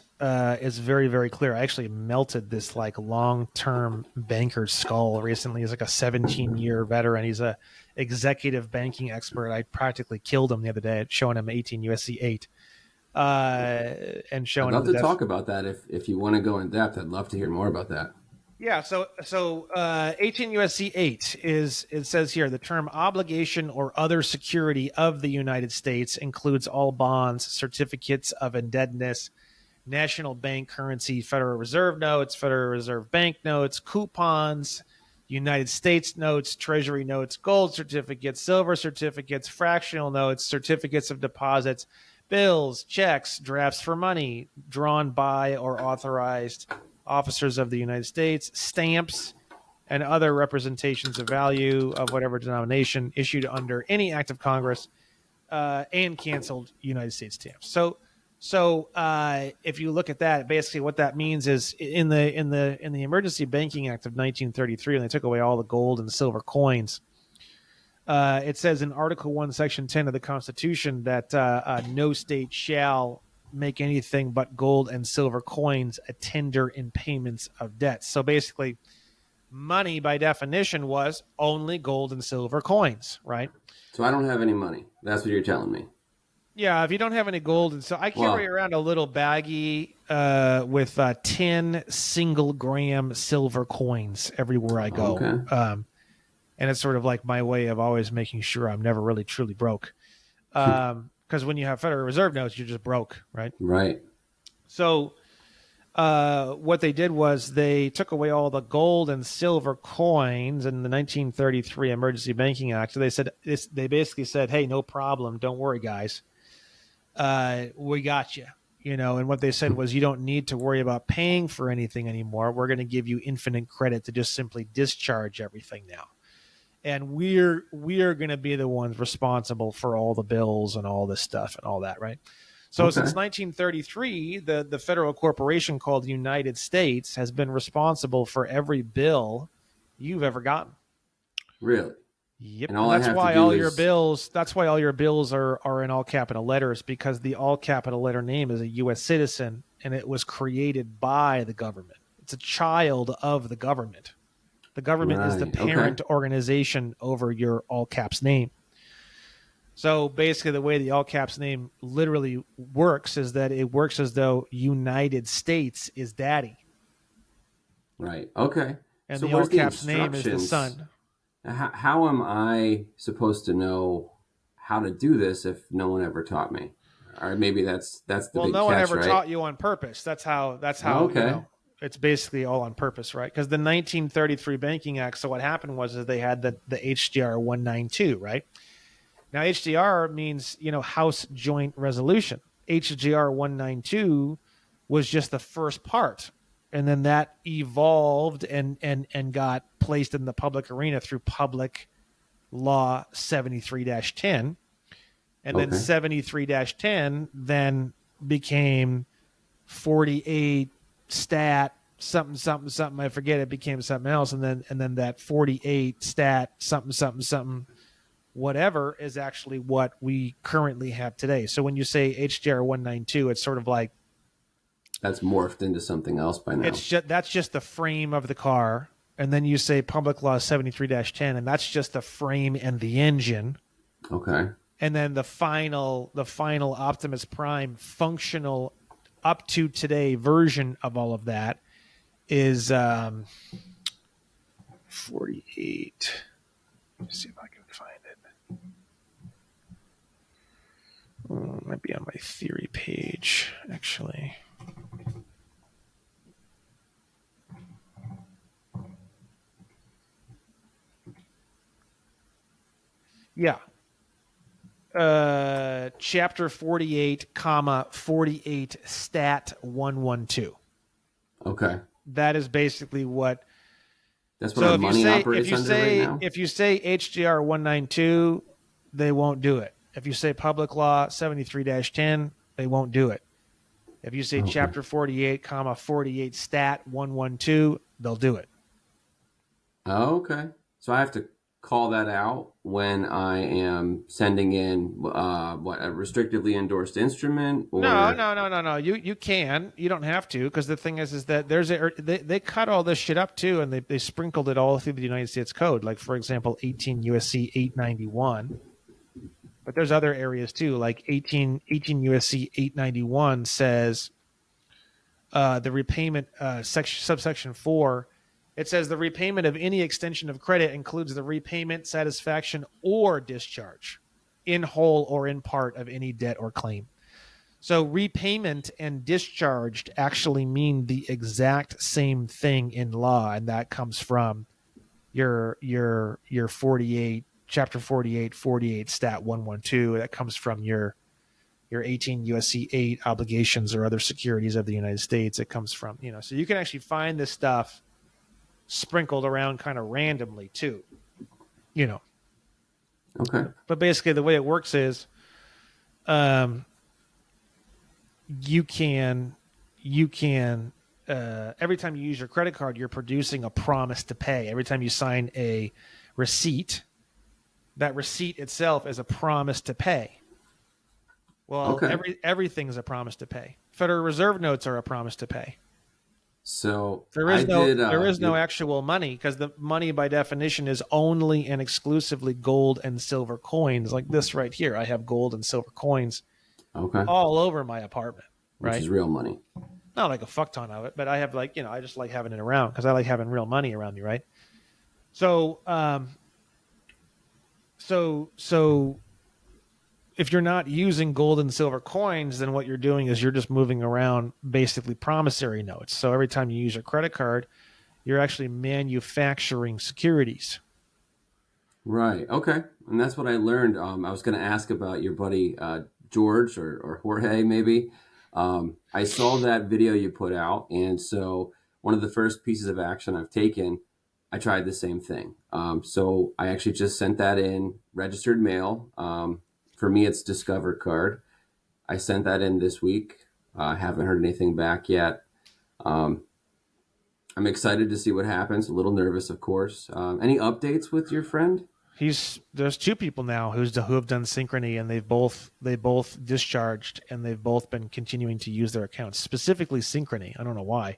is very, very clear. I actually melted this like long-term banker's skull recently. He's like a 17-year veteran. He's a executive banking expert. I practically killed him the other day showing him 18 USC 8. And showing. I'd love to talk about that if you want to go in depth. I'd love to hear more about that. Yeah, so 18 USC 8 it says here, the term obligation or other security of the United States includes all bonds, certificates of indebtedness, national bank currency, Federal Reserve notes, Federal Reserve bank notes, coupons, United States notes, Treasury notes, gold certificates, silver certificates, fractional notes, certificates of deposits, bills, checks, drafts for money drawn by or authorized officers of the United States, stamps, and other representations of value of whatever denomination issued under any act of Congress, and canceled United States stamps. So if you look at that, basically what that means is in the Emergency Banking Act of 1933, when they took away all the gold and silver coins, it says in Article 1, Section 10 of the Constitution that no state shall make anything but gold and silver coins a tender in payments of debts. So basically, money by definition was only gold and silver coins, right? So I don't have any money. That's what you're telling me. Yeah, if you don't have any gold, and so I carry around a little baggie with 10 single-gram silver coins everywhere I go. Okay. And it's sort of like my way of always making sure I'm never really truly broke. Because when you have Federal Reserve notes, you're just broke, right? Right. So what they did was they took away all the gold and silver coins in the 1933 Emergency Banking Act. So they basically said, hey, no problem. Don't worry, guys. We got you. And what they said was, you don't need to worry about paying for anything anymore. We're going to give you infinite credit to just simply discharge everything now. And we're going to be the ones responsible for all the bills and all this stuff and all that, right? So since 1933, the federal corporation called the United States has been responsible for every bill you've ever gotten. Really? Yep. And that's why all your bills are in all capital letters, because the all capital letter name is a U.S. citizen, and it was created by the government. It's a child of the government. The government is the parent organization over your all caps name. So basically the way the all caps name literally works is that it works as though United States is daddy. Right. Okay. And so the all caps name is the son. How am I supposed to know how to do this if no one ever taught me? Or maybe that's the big catch, right? Well, no one ever taught you on purpose. That's how it's basically all on purpose, right? Because the 1933 Banking Act, so what happened was they had the HJR 192, right? Now, HJR means, House Joint Resolution. HJR 192 was just the first part. And then that evolved and got placed in the public arena through Public Law 73-10. And then 73-10 then became 48 stat something. I forget, it became something else. And then that 48 stat something whatever is actually what we currently have today. So when you say HJR 192, it's sort of like that's morphed into something else by now. That's just the frame of the car. And then you say Public Law 73-10, and that's just the frame and the engine. Okay. And then the final Optimus Prime functional up to today version of all of that is 48. Let me see if I can find it. It might be on my theory page, actually. Yeah. Chapter 48, 48 stat 112. Okay. That is basically what. That's what our money operates under right now? If you say HJR 192, they won't do it. If you say Public Law 73-10, they won't do it. If you say Chapter 48, 48 stat 112, they'll do it. Okay. So I have to call that out when I am sending in a restrictively endorsed instrument? Or... No. You can. You don't have to, because the thing is that they cut all this shit up too, and they sprinkled it all through the United States Code. Like, for example, 18 USC 891. But there's other areas too, like 18 USC 891 says the repayment subsection 4. It says the repayment of any extension of credit includes the repayment, satisfaction, or discharge in whole or in part of any debt or claim. So repayment and discharged actually mean the exact same thing in law, and that comes from your 48 chapter 48 stat 112 that comes from your 18 USC 8 obligations or other securities of the United States. It comes from, so you can actually find this stuff sprinkled around kind of randomly too, Okay. but basically the way it works is, you can every time you use your credit card, you're producing a promise to pay. Every time you sign a receipt, that receipt itself is a promise to pay. Well, Okay. everything's a promise to pay. Federal Reserve notes are a promise to pay. So There I is no did. there is no actual money, because the money by definition is only and exclusively gold and silver coins, like this right here. I have gold and silver coins Okay. all over my apartment, Which right? is real money. Not like a fuck ton of it, but I have I just like having it around because I like having real money around me, right? So, so if you're not using gold and silver coins, then what you're doing is you're just moving around basically promissory notes. So every time you use your credit card, you're actually manufacturing securities. Right. Okay. And that's what I learned. I was going to ask about your buddy George or Jorge, maybe. I saw that video you put out, and so one of the first pieces of action I've taken, I tried the same thing. So I actually just sent that in registered mail. For me, it's Discover Card. I sent that in this week. I haven't heard anything back yet. Um, I'm excited to see what happens. A little nervous, of course. Any updates with your friend? There's two people now who have done Synchrony, and they both discharged, and they've both been continuing to use their accounts, specifically Synchrony. I don't know why.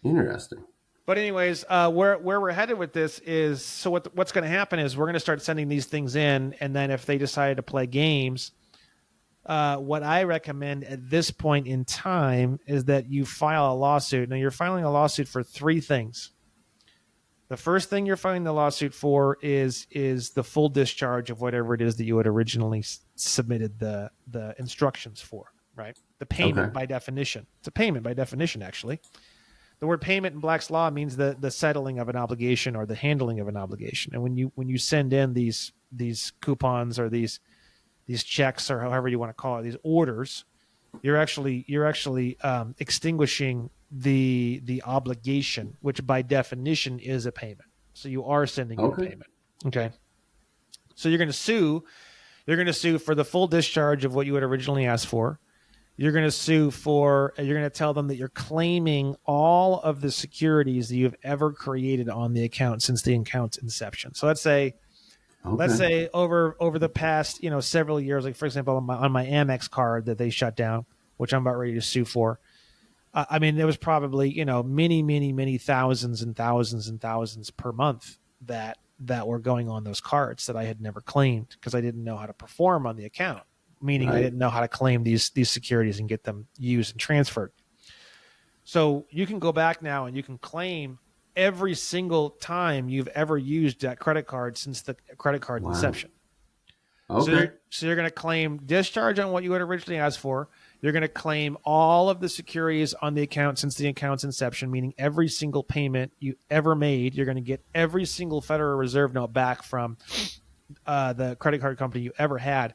Interesting. But anyways, where we're headed with this is, so what's going to happen is we're going to start sending these things in, and then if they decide to play games, what I recommend at this point in time is that you file a lawsuit. Now, you're filing a lawsuit for three things. The first thing you're filing the lawsuit for is the full discharge of whatever it is that you had originally submitted the instructions for, right? The payment by definition. It's a payment by definition, actually. The word payment in Black's Law means the settling of an obligation or the handling of an obligation. And when you send in these coupons or these checks or however you want to call it, these orders, you're actually extinguishing the obligation, which by definition is a payment. So you are sending in a payment. Okay. So you're going to sue. You're going to sue for the full discharge of what you had originally asked for. You're going to tell them that you're claiming all of the securities that you've ever created on the account since the account's inception. So let's say over the past, several years, like for example, on my Amex card that they shut down, which I'm about ready to sue for. I mean, there was probably, many thousands and thousands and thousands per month that were going on those cards that I had never claimed because I didn't know how to perform on the account, meaning I didn't know how to claim these securities and get them used and transferred. So you can go back now and you can claim every single time you've ever used that credit card since the credit card inception. Okay. So you're going to claim discharge on what you had originally asked for. You're going to claim all of the securities on the account since the account's inception, meaning every single payment you ever made. You're going to get every single Federal Reserve note back from the credit card company you ever had.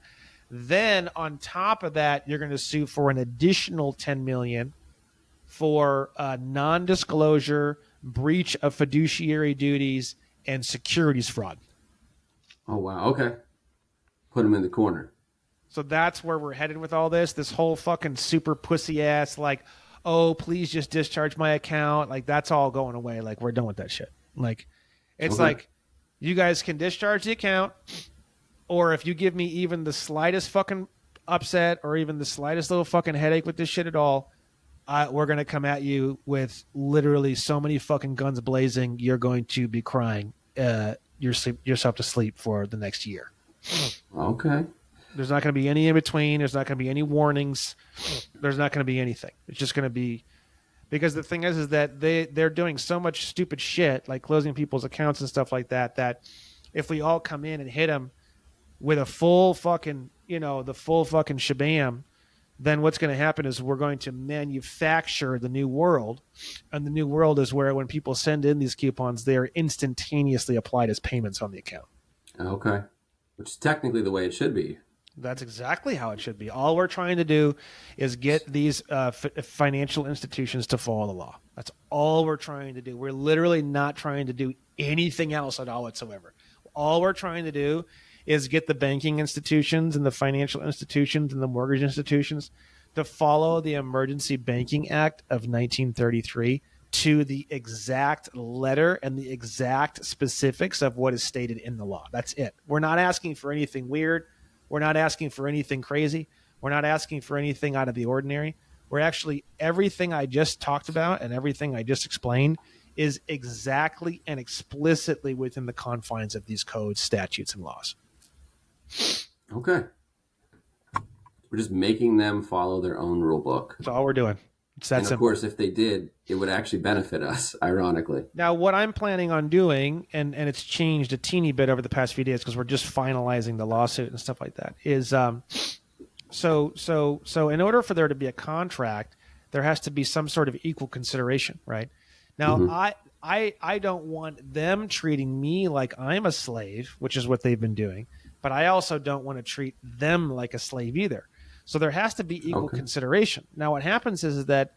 Then on top of that, you're going to sue for an additional $10 million for non-disclosure, breach of fiduciary duties, and securities fraud. Oh, wow. Okay. Put them in the corner. So that's where we're headed with all this. This whole fucking super pussy ass, like, oh, please just discharge my account. Like, that's all going away. Like, we're done with that shit. Like, it's like, you guys can discharge the account, or if you give me even the slightest fucking upset or even the slightest little fucking headache with this shit at all, we're going to come at you with literally so many fucking guns blazing, you're going to be crying yourself to sleep for the next year. Okay. There's not going to be any in between. There's not going to be any warnings. There's not going to be anything. It's just going to be, because the thing is that they're doing so much stupid shit, like closing people's accounts and stuff like that, that if we all come in and hit them with a full fucking, the full fucking shabam, then what's going to happen is we're going to manufacture the new world. And the new world is where when people send in these coupons, they are instantaneously applied as payments on the account. Okay. Which is technically the way it should be. That's exactly how it should be. All we're trying to do is get these financial institutions to follow the law. That's all we're trying to do. We're literally not trying to do anything else at all whatsoever. All we're trying to do is get the banking institutions and the financial institutions and the mortgage institutions to follow the Emergency Banking Act of 1933 to the exact letter and the exact specifics of what is stated in the law. That's it. We're not asking for anything weird. We're not asking for anything crazy. We're not asking for anything out of the ordinary. We're actually, everything I just talked about and everything I just explained is exactly and explicitly within the confines of these codes, statutes, and laws. Okay. We're just making them follow their own rule book. That's all we're doing. It's that and of simple. course, if they did, it would actually benefit us, ironically. Now, what I'm planning on doing, and it's changed a teeny bit over the past few days because we're just finalizing the lawsuit and stuff like that, is so in order for there to be a contract, there has to be some sort of equal consideration, right? Now, I don't want them treating me like I'm a slave, which is what they've been doing, but I also don't want to treat them like a slave either. So there has to be equal consideration. Now, what happens is that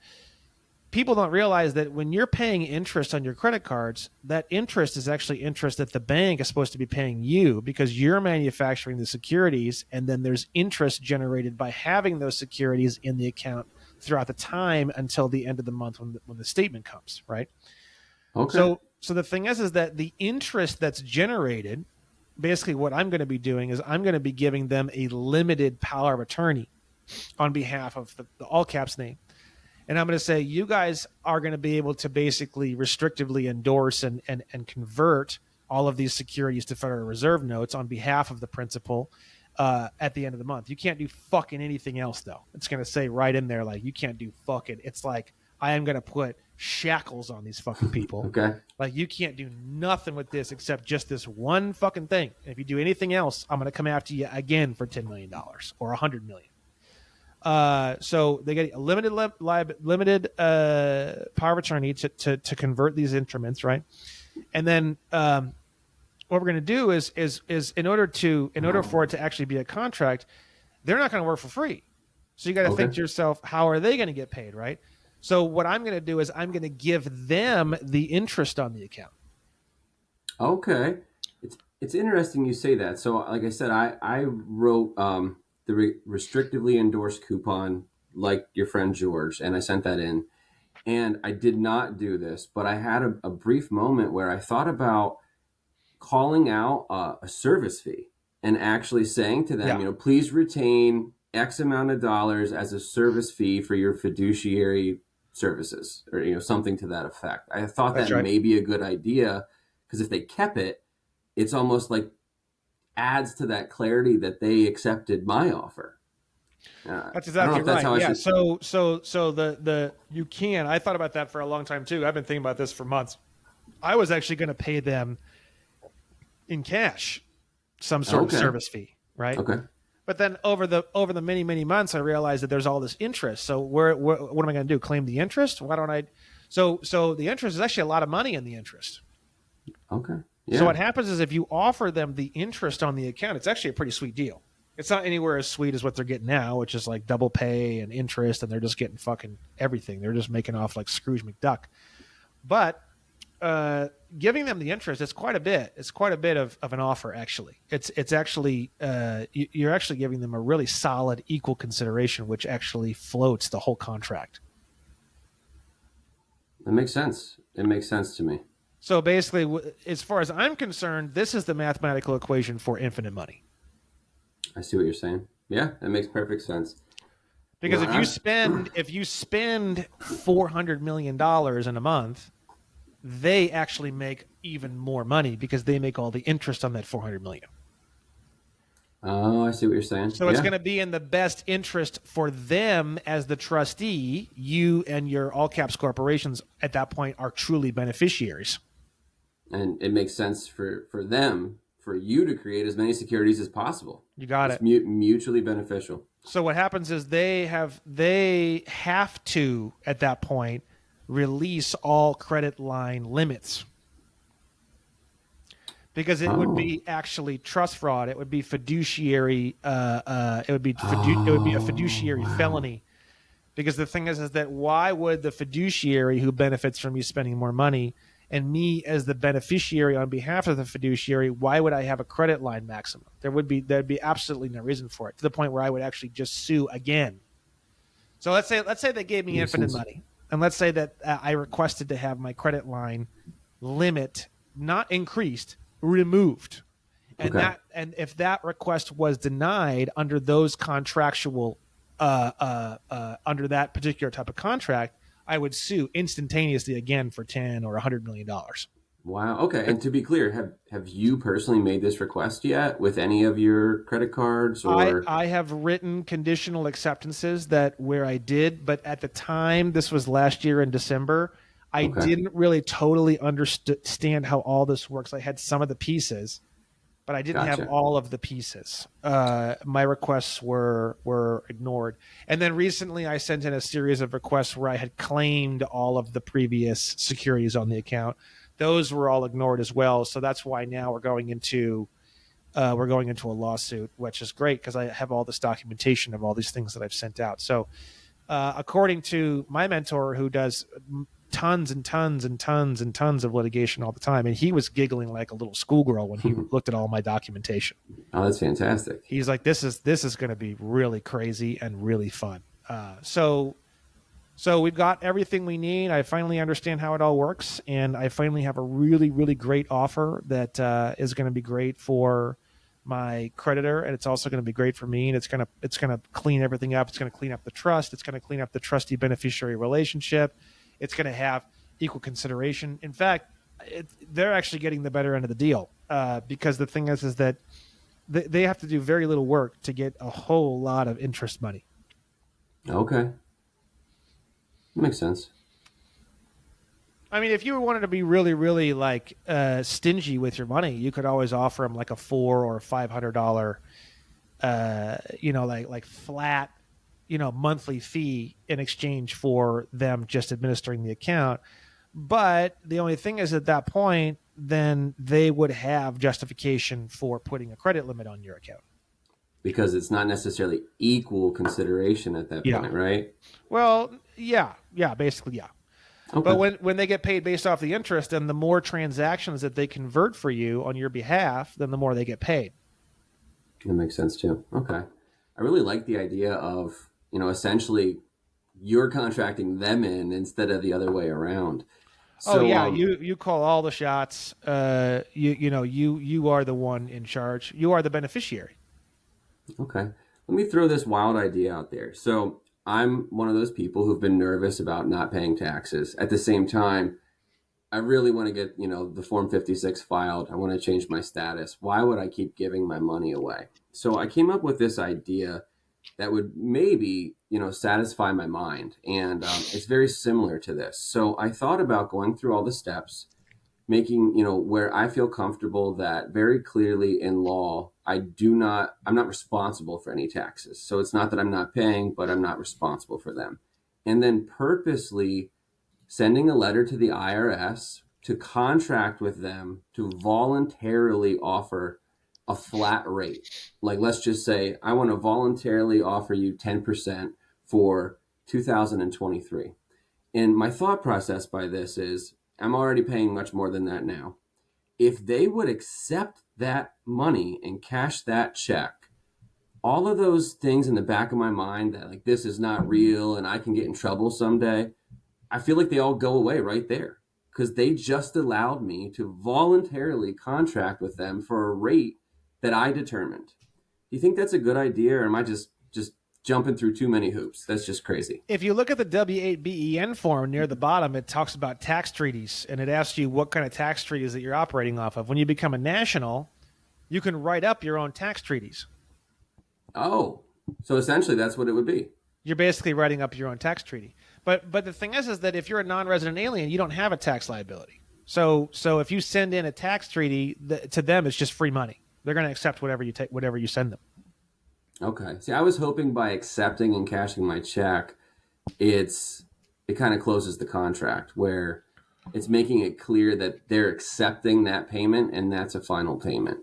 people don't realize that when you're paying interest on your credit cards, that interest is actually interest that the bank is supposed to be paying you because you're manufacturing the securities, and then there's interest generated by having those securities in the account throughout the time until the end of the month when the statement comes, right? Okay. So the thing is that the interest that's generated, basically what I'm going to be doing is I'm going to be giving them a limited power of attorney on behalf of the all caps name. And I'm going to say, you guys are going to be able to basically restrictively endorse and convert all of these securities to Federal Reserve notes on behalf of the principal at the end of the month. You can't do fucking anything else, though. It's going to say right in there, like, you can't do fucking. It's like, I am going to put shackles on these fucking people. Okay. Like, you can't do nothing with this except just this one fucking thing. And if you do anything else, I'm going to come after you again for $10 million or $100 million. So they get a limited power of attorney to convert these instruments, right? And then what we're going to do is in order for it to actually be a contract, they're not going to work for free. So you got to think to yourself, how are they going to get paid, right? So what I'm going to do is I'm going to give them the interest on the account. Okay. It's interesting you say that. So like I said, I wrote the restrictively endorsed coupon like your friend George, and I sent that in. And I did not do this, but I had a brief moment where I thought about calling out a service fee and actually saying to them, please retain X amount of dollars as a service fee for your fiduciary services, or something to that effect. I thought that may be a good idea, because if they kept it, it's almost like adds to that clarity that they accepted my offer. That's exactly right. Yeah. So the you can. I thought about that for a long time too. I've been thinking about this for months. I was actually going to pay them in cash, some sort of service fee, right? Okay. But then over the many months, I realized that there's all this interest. So what am I going to do? Claim the interest? Why don't I? So the interest is actually a lot of money in the interest. Okay. Yeah. So what happens is if you offer them the interest on the account, it's actually a pretty sweet deal. It's not anywhere as sweet as what they're getting now, which is like double pay and interest, and they're just getting fucking everything. They're just making off like Scrooge McDuck. But giving them the interest, it's quite a bit. It's quite a bit of an offer, actually. It's actually you're actually giving them a really solid equal consideration, which actually floats the whole contract. That makes sense. It makes sense to me. So basically, as far as I'm concerned, this is the mathematical equation for infinite money. I see what you're saying. Yeah, that makes perfect sense. Because if you spend $400 million in a month, they actually make even more money because they make all the interest on that $400 million. Oh, I see what you're saying. So it's going to be in the best interest for them as the trustee. You and your all caps corporations at that point are truly beneficiaries. And it makes sense for them for you to create as many securities as possible. You got It's it. mutually beneficial. So what happens is they have to at that point release all credit line limits, because it would Oh. be actually trust fraud. It would be fiduciary. It would be a Oh, fiduciary wow. felony. Because the thing is that why would the fiduciary who benefits from you spending more money, and me as the beneficiary on behalf of the fiduciary, why would I have a credit line maximum? There'd be absolutely no reason for it, to the point where I would actually just sue again. So let's say they gave me Makes infinite sense. money, and let's say that I requested to have my credit line limit not increased, removed. And Okay. if that request was denied under those contractual under that particular type of contract, I would sue instantaneously again for 10 or $100 million. Wow. Okay. And to be clear, have you personally made this request yet with any of your credit cards or? I have written conditional acceptances that where I did, but at the time, this was last year in December, I Okay. didn't really totally understand how all this works. I had some of the pieces, but I didn't have Gotcha. all of the pieces. My requests were ignored, and then recently I sent in a series of requests where I had claimed all of the previous securities on the account. Those were all ignored as well. So that's why now we're going into a lawsuit, which is great because I have all this documentation of all these things that I've sent out. So according to my mentor, who does tons and tons and tons and tons of litigation all the time, and he was giggling like a little schoolgirl when he looked at all my documentation. Oh, that's fantastic. He's like, this is going to be really crazy and really fun. So we've got everything we need. I finally understand how it all works, and I finally have a really, really great offer that is going to be great for my creditor, and it's also going to be great for me. And it's going to clean everything up. It's going to clean up the trust. It's going to clean up the trustee beneficiary relationship. It's going to have equal consideration. In fact, they're actually getting the better end of the deal because the thing is that they have to do very little work to get a whole lot of interest money. Okay. Makes sense. I mean, if you wanted to be really, really like stingy with your money, you could always offer them like a $400 or $500, like flat, monthly fee in exchange for them just administering the account. But the only thing is, at that point, then they would have justification for putting a credit limit on your account. Because it's not necessarily equal consideration at that Yeah. point, right? Well, yeah, basically, yeah. Okay. But when they get paid based off the interest, and the more transactions that they convert for you on your behalf, then the more they get paid. That makes sense too. Okay. I really like the idea of, essentially you're contracting them in instead of the other way around. Oh So, yeah, you call all the shots. You are the one in charge. You are the beneficiary. okay. Let me throw this wild idea out there. So I'm one of those people who've been nervous about not paying taxes. At the same time, I really want to get, the Form 56 filed. I want to change my status. Why would I keep giving my money away? So I came up with this idea that would maybe, satisfy my mind. And it's very similar to this. So I thought about going through all the steps, making, where I feel comfortable that very clearly in law, I'm not responsible for any taxes. So it's not that I'm not paying, but I'm not responsible for them. And then purposely sending a letter to the IRS to contract with them to voluntarily offer a flat rate. Like, let's just say I want to voluntarily offer you 10% for 2023. And my thought process by this is I'm already paying much more than that now. If they would accept that money and cash that check, all of those things in the back of my mind that like this is not real and I can get in trouble someday, I feel like they all go away right there because they just allowed me to voluntarily contract with them for a rate that I determined. Do you think that's a good idea, or am I just jumping through too many hoops? That's just crazy. If you look at the W-8BEN form near the bottom, it talks about tax treaties, and it asks you what kind of tax treaties that you're operating off of. When you become a national, you can write up your own tax treaties. Oh, so essentially that's what it would be. You're basically writing up your own tax treaty. But the thing is that if you're a non-resident alien, you don't have a tax liability. So if you send in a tax treaty, to them it's just free money. They're going to accept whatever you send them. Okay. See, I was hoping by accepting and cashing my check, it kind of closes the contract where it's making it clear that they're accepting that payment and that's a final payment.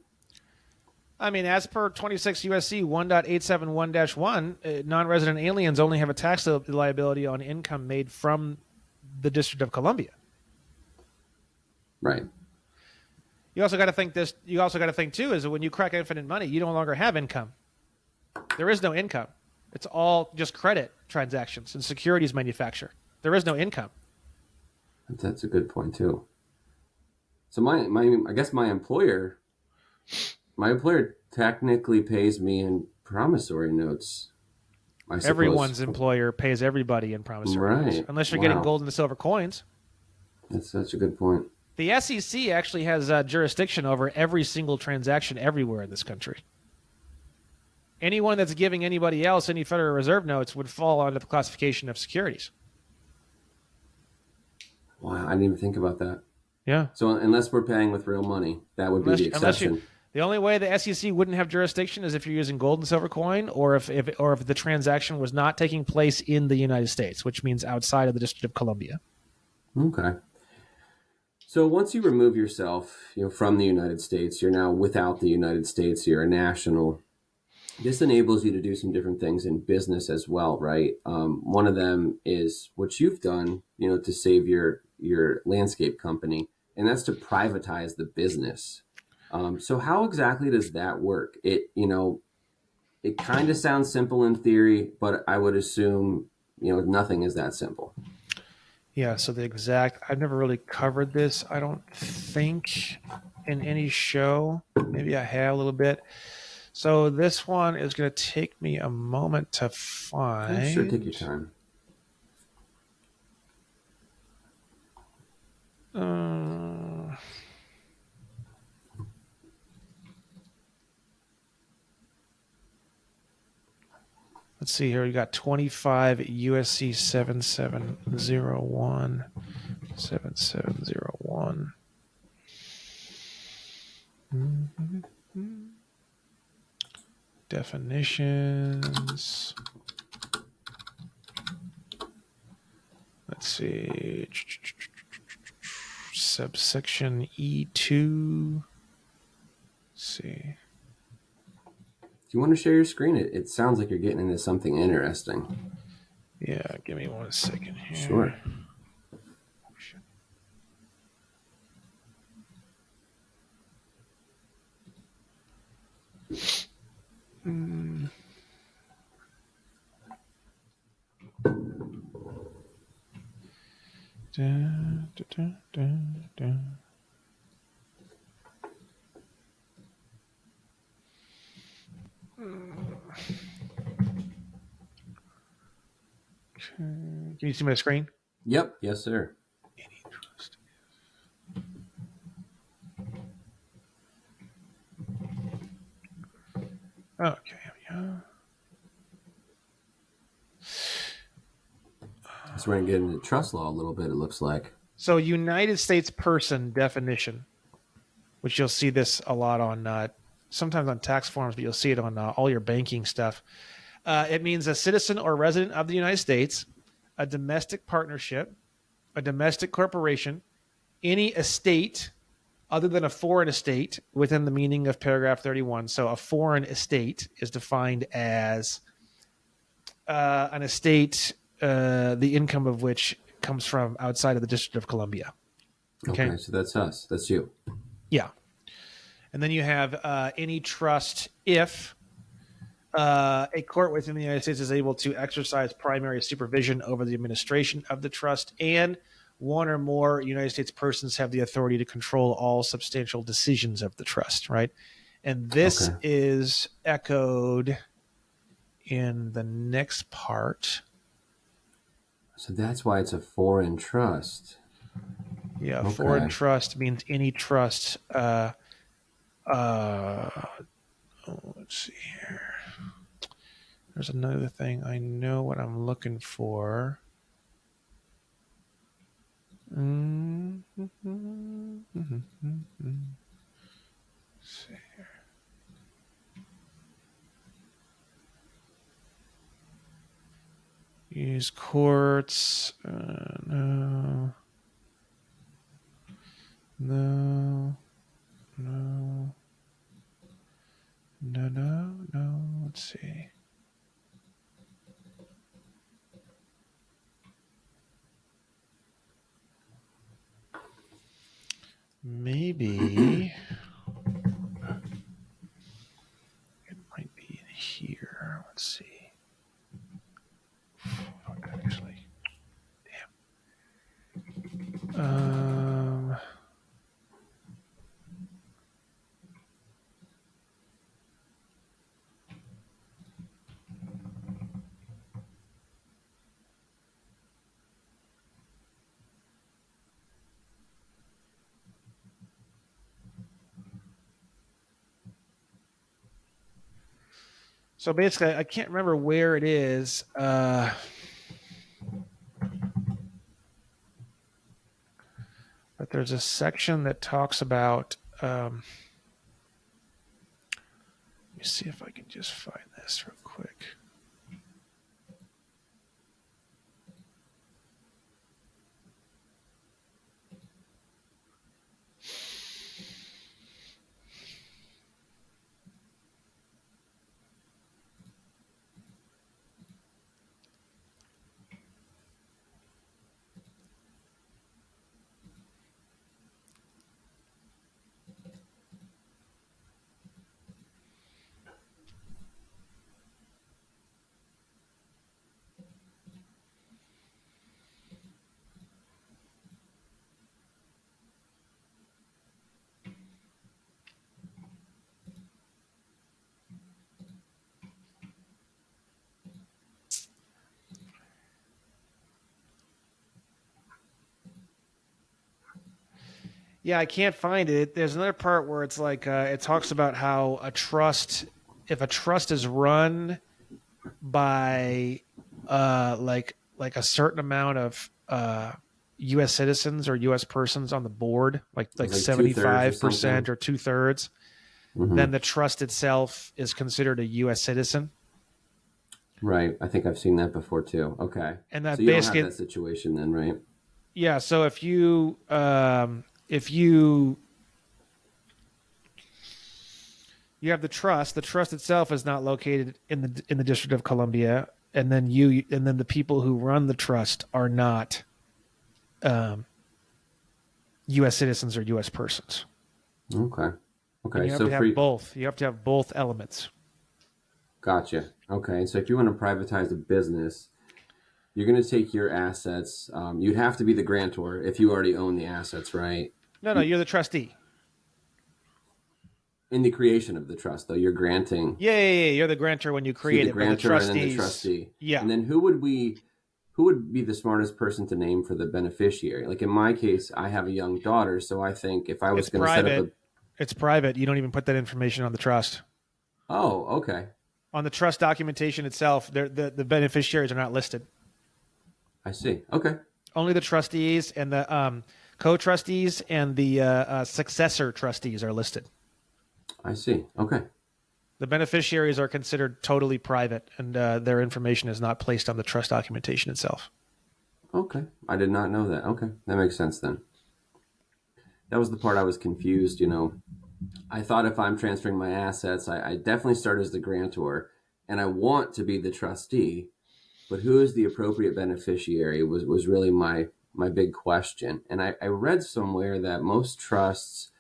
I mean, as per 26 USC 1.871-1, non-resident aliens only have a tax liability on income made from the District of Columbia. Right. You also got to think this. You also got to think too is that when you crack infinite money, you no longer have income. There is no income. It's all just credit transactions and securities manufacture. There is no income. That's a good point too. So I guess my employer technically pays me in promissory notes. I suppose. Everyone's employer pays everybody in promissory notes, unless you're getting gold and silver coins. That's such a good point. The SEC actually has jurisdiction over every single transaction everywhere in this country. Anyone that's giving anybody else any Federal Reserve notes would fall under the classification of securities. Wow, I didn't even think about that. Yeah. So unless we're paying with real money, that would be the exception. The only way the SEC wouldn't have jurisdiction is if you're using gold and silver coin, or if the transaction was not taking place in the United States, which means outside of the District of Columbia. Okay. So once you remove yourself, from the United States, you're now without the United States. You're a national. This enables you to do some different things in business as well, right? One of them is what you've done, to save your landscape company, and that's to privatize the business. So how exactly does that work? It kind of sounds simple in theory, but I would assume, nothing is that simple. Yeah, so I've never really covered this, I don't think, in any show. Maybe I have a little bit. So this one is going to take me a moment to find. Sure, take your time. Let's see here. We got 25 USC 7701. 7701. Definitions. Let's see. Subsection E2. Let's see. Do you want to share your screen? It sounds like you're getting into something interesting. Yeah, give me 1 second here. Sure. Can you see my screen? Yep. Yes, sir. Okay. Yeah. So we're going to get into trust law a little bit, it looks like. So United States person definition, which you'll see this a lot on, sometimes on tax forms, but you'll see it on all your banking stuff. It means a citizen or resident of the United States, a domestic partnership, a domestic corporation, any estate other than a foreign estate within the meaning of paragraph 31. So a foreign estate is defined as an estate, the income of which comes from outside of the District of Columbia. Okay, so that's us. That's you. Yeah. And then you have any trust if a court within the United States is able to exercise primary supervision over the administration of the trust, and one or more United States persons have the authority to control all substantial decisions of the trust, right? And this is echoed in the next part. So that's why it's a foreign trust. Yeah, foreign trust means any trust. Let's see here. There's another thing. I know what I'm looking for. use courts. No. No. No. No, no, no. Let's see. Maybe it might be in here. Let's see. Actually, damn. So basically, I can't remember where it is. But there's a section that talks about. Let me see if I can just find this real quick. Yeah, I can't find it. There's another part where it's like it talks about how if a trust is run by like a certain amount of U.S. citizens or U.S. persons on the board, like 75% or 2/3, then the trust itself is considered a U.S. citizen. Right. I think I've seen that before too. Okay. And that so you basically don't have that situation then, right? Yeah. So if you have the trust itself is not located in the District of Columbia, and then the people who run the trust are not U.S. citizens or U.S. persons. Okay. Okay. And you have to have both. You have to have both elements. Gotcha. Okay. So if you want to privatize a business, you're going to take your assets. You'd have to be the grantor if you already own the assets, right? No, you're the trustee. In the creation of the trust, though, you're granting. Yeah. You're the grantor when you create the grantor it, but the and then the trustee. Yeah. And then who would be the smartest person to name for the beneficiary? Like in my case, I have a young daughter, so I think if I was going to set up it's private. You don't even put that information on the trust. Oh, okay. On the trust documentation itself, the beneficiaries are not listed. I see. Okay. Only the trustees and the co-trustees and the successor trustees are listed. I see. Okay. The beneficiaries are considered totally private, and their information is not placed on the trust documentation itself. Okay. I did not know that. Okay. That makes sense then. That was the part I was confused. I thought if I'm transferring my assets, I definitely start as the grantor, and I want to be the trustee, but who is the appropriate beneficiary was really my big question. And I read somewhere that most trusts,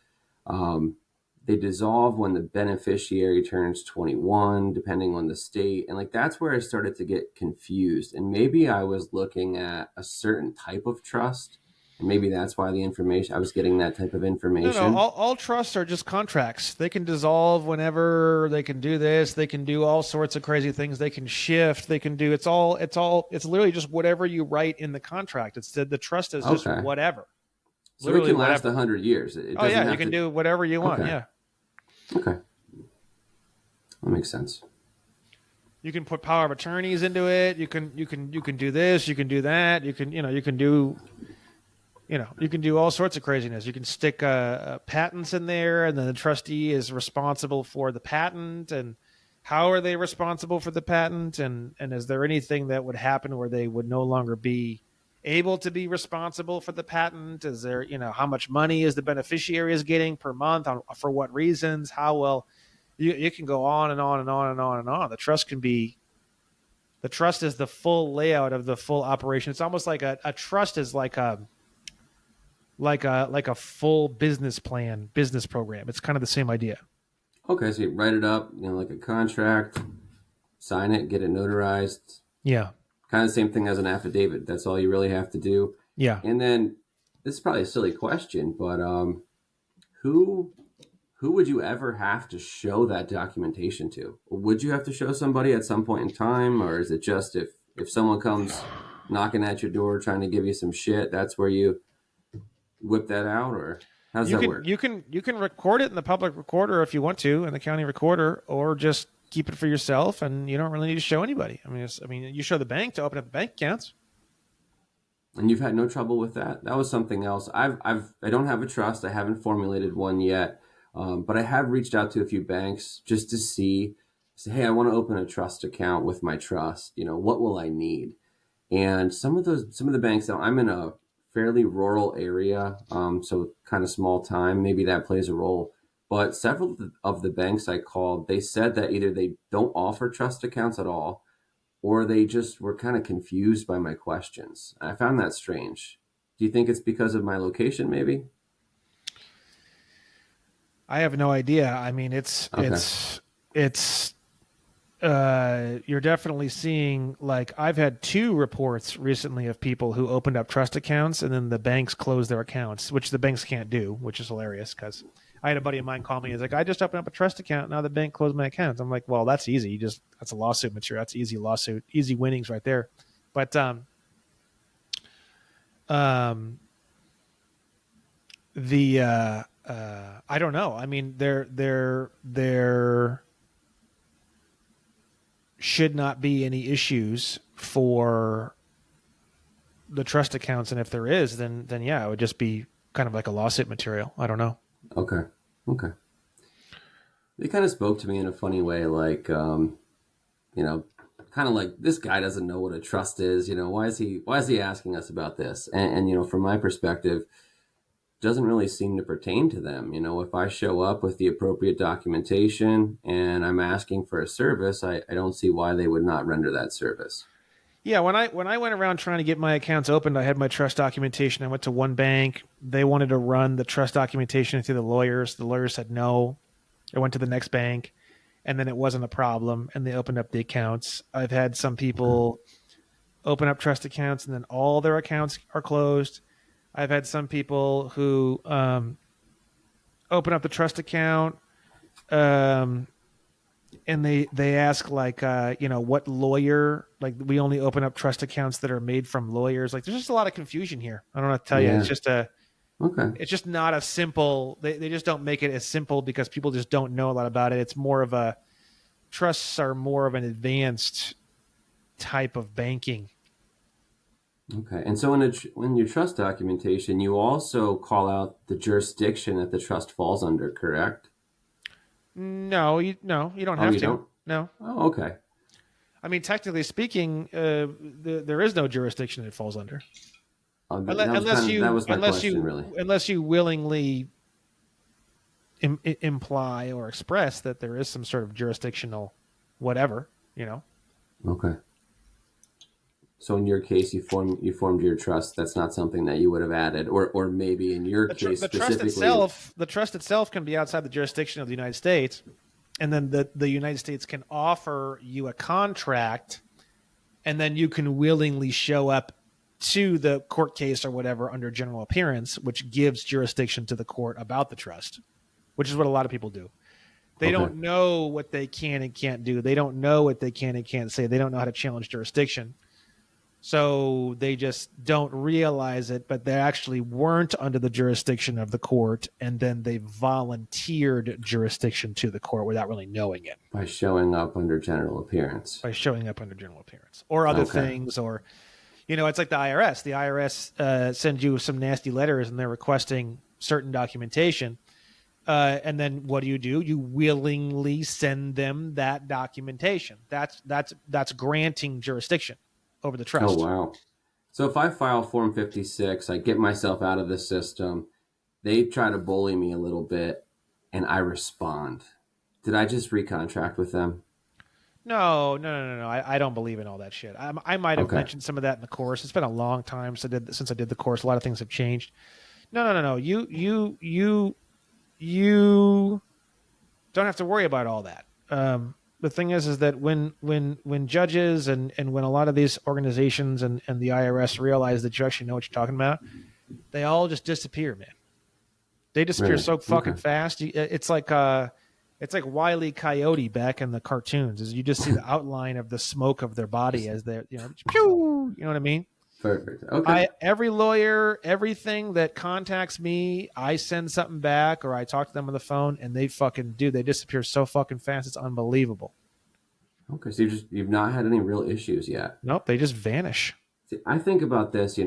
they dissolve when the beneficiary turns 21, depending on the state. And that's where I started to get confused. And maybe I was looking at a certain type of trust. And maybe that's why I was getting that type of information. No, all trusts are just contracts. They can dissolve whenever. They can do this. They can do all sorts of crazy things. They can shift. They can do, it's literally just whatever you write in the contract. It's the trust is just whatever. So literally it can last 100 years. You can do whatever you want. Okay. Yeah. Okay. That makes sense. You can put power of attorneys into it. You can do this. You can do that. You can do all sorts of craziness. You can stick patents in there, and then the trustee is responsible for the patent. And how are they responsible for the patent, and is there anything that would happen where they would no longer be able to be responsible for the patent? Is there, how much money is the beneficiary is getting per month, for what reasons? How well, you can go on and on and on and on and on. The trust is the full layout of the full operation. It's almost like a trust is like a full business plan, business program. It's kind of the same idea. Okay, so you write it up, like a contract, sign it, get it notarized. Yeah. Kind of the same thing as an affidavit. That's all you really have to do. Yeah. And then, this is probably a silly question, but who would you ever have to show that documentation to? Would you have to show somebody at some point in time, or is it just if someone comes knocking at your door trying to give you some shit, that's where you whip that out, or how's that work? You can record it in the public recorder if you want to, in the county recorder, or just keep it for yourself, and you don't really need to show anybody. I mean, you show the bank to open up the bank accounts. And you've had no trouble with that? That was something else. I don't have a trust. I haven't formulated one yet, but I have reached out to a few banks just to say, hey, I want to open a trust account with my trust. What will I need? And some of the banks, now I'm in a fairly rural area, so kind of small time. Maybe that plays a role. But several of the banks I called, they said that either they don't offer trust accounts at all, or they just were kind of confused by my questions. I found that strange. Do you think it's because of my location, maybe? I have no idea. I mean, you're definitely seeing, like, I've had 2 reports recently of people who opened up trust accounts and then the banks closed their accounts, which the banks can't do, which is hilarious because I had a buddy of mine call me. He's like, I just opened up a trust account. Now the bank closed my account. I'm like, well, that's easy. That's a lawsuit material. That's easy lawsuit, easy winnings right there. But, I don't know. I mean, there should not be any issues for the trust accounts. And if there is, then yeah, it would just be kind of like a lawsuit material. I don't know. Okay. They kind of spoke to me in a funny way, like, kind of like, this guy doesn't know what a trust is. Why is he asking us about this? And from my perspective, doesn't really seem to pertain to them. If I show up with the appropriate documentation and I'm asking for a service, I don't see why they would not render that service. Yeah, when I went around trying to get my accounts opened, I had my trust documentation. I went to one bank. They wanted to run the trust documentation through the lawyers. The lawyers said no. I went to the next bank, and then it wasn't a problem, and they opened up the accounts. I've had some people open up trust accounts, and then all their accounts are closed. I've had some people who open up the trust account, and they ask, like, what lawyer, like, we only open up trust accounts that are made from lawyers. Like, there's just a lot of confusion here. I don't know what to tell you. It's just it's just not a simple, they just don't make it as simple because people just don't know a lot about it. It's more of trusts are more of an advanced type of banking. Okay. And so in your trust documentation, you also call out the jurisdiction that the trust falls under, correct? No, you don't have to. Don't? No. Oh, okay. I mean, technically speaking, there is no jurisdiction it falls under. Unless you willingly imply or express that there is some sort of jurisdictional whatever, Okay. So in your case, you formed your trust. That's not something that you would have added, or maybe in your case specifically. The trust itself can be outside the jurisdiction of the United States, and then the United States can offer you a contract, and then you can willingly show up to the court case or whatever under general appearance, which gives jurisdiction to the court about the trust, which is what a lot of people do. They don't know what they can and can't do. They don't know what they can and can't say. They don't know how to challenge jurisdiction. So they just don't realize it, but they actually weren't under the jurisdiction of the court, and then they volunteered jurisdiction to the court without really knowing it. By showing up under general appearance. Or other things, or, it's like the IRS. The IRS sends you some nasty letters, and they're requesting certain documentation. And then what do? You willingly send them that documentation. That's granting jurisdiction over the trust. Oh, wow. So if I file Form 56, I get myself out of the system, they try to bully me a little bit, and I respond. Did I just recontract with them? No. I don't believe in all that shit. I might have Okay. mentioned some of that in the course. It's been a long time since I did the course. A lot of things have changed. No. You don't have to worry about all that. The thing is that when judges and when a lot of these organizations and the IRS realize that you actually know what you're talking about, they all just disappear, man. They disappear Really? so fucking Okay. fast. It's like Wile E. Coyote back in the cartoons. Is you just see the outline of the smoke of their body as they're pew, you know what I mean? Perfect. Okay. Every lawyer, everything that contacts me, I send something back or I talk to them on the phone, and they disappear so fucking fast. It's unbelievable. Okay. So you've not had any real issues yet. Nope, they just vanish. See, I think about this,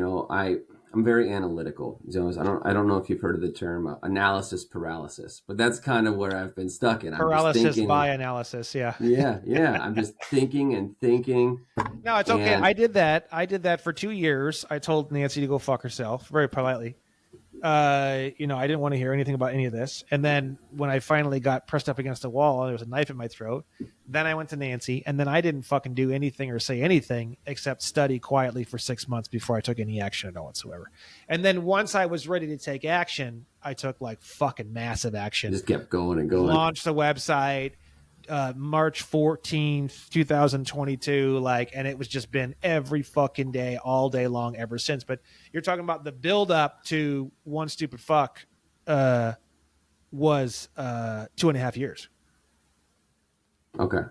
I'm very analytical. I don't know if you've heard of the term analysis paralysis, but that's kind of where I've been stuck in. I'm just Paralysis thinking, by analysis. Yeah. yeah. I'm just thinking and thinking. No, it's okay. And I did that for 2 years. I told Nancy to go fuck herself very politely. I didn't want to hear anything about any of this. And then when I finally got pressed up against a wall, there was a knife in my throat. Then I went to Nancy, and then I didn't fucking do anything or say anything except study quietly for 6 months before I took any action at all whatsoever. And then once I was ready to take action, I took like fucking massive action. just kept going and going. Launched the website, March 14th, 2022, and it was just been every fucking day, all day long ever since. But you're talking about the build up to One Stupid Fuck was 2.5 years. Okay.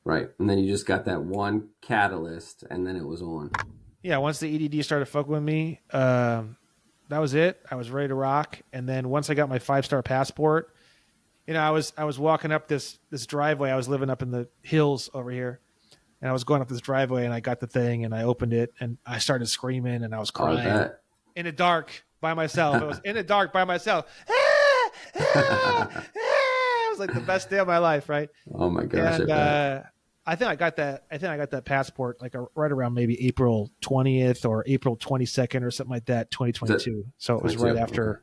Right. And then you just got that one catalyst, and then it was on. Yeah, once the EDD started fucking with me, that was it. I was ready to rock. And then once I got my 5-star passport, I was walking up this driveway. I was living up in the hills over here, and I was going up this driveway, and I got the thing, and I opened it, and I started screaming, and I was crying in the dark by myself. It was in the dark by myself. It was like the best day of my life, right? Oh my gosh! And I think I got that passport right around maybe April 20th or April 22nd or something like that, 2022. So it was right after. Okay.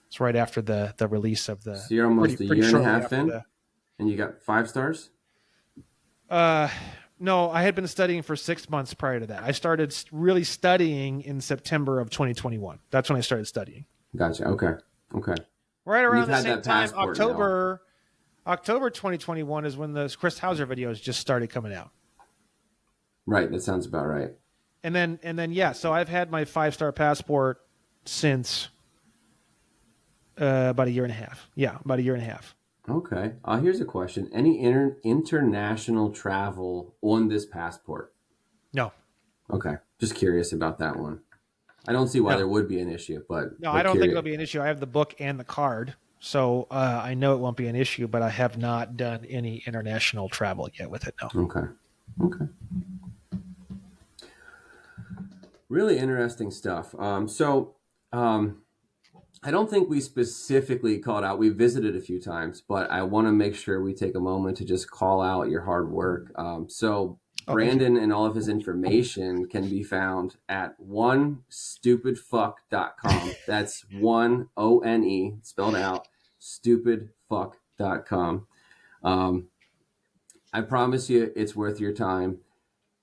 It's right after the release of the. So you're almost a year and a half in, and you got 5 stars? No, I had been studying for 6 months prior to that. I started really studying in September of 2021. That's when I started studying. Gotcha. Okay. Right around the same time, October 2021 is when the Chris Hauser videos just started coming out. Right. That sounds about right. And then yeah. So I've had my 5-star passport since. About a year and a half. Yeah, about a year and a half. Okay. Here's a question. Any international travel on this passport? No. Okay. Just curious about that one. I don't see why there would be an issue, but... No, I don't think it'll be an issue. I have the book and the card, so I know it won't be an issue, but I have not done any international travel yet with it, no. Okay. Really interesting stuff. I don't think we specifically called out. We visited a few times, but I want to make sure we take a moment to just call out your hard work. Brandon and all of his information can be found at onestupidfuck.com. That's 1-O-N-E spelled out, stupidfuck.com. I promise you it's worth your time.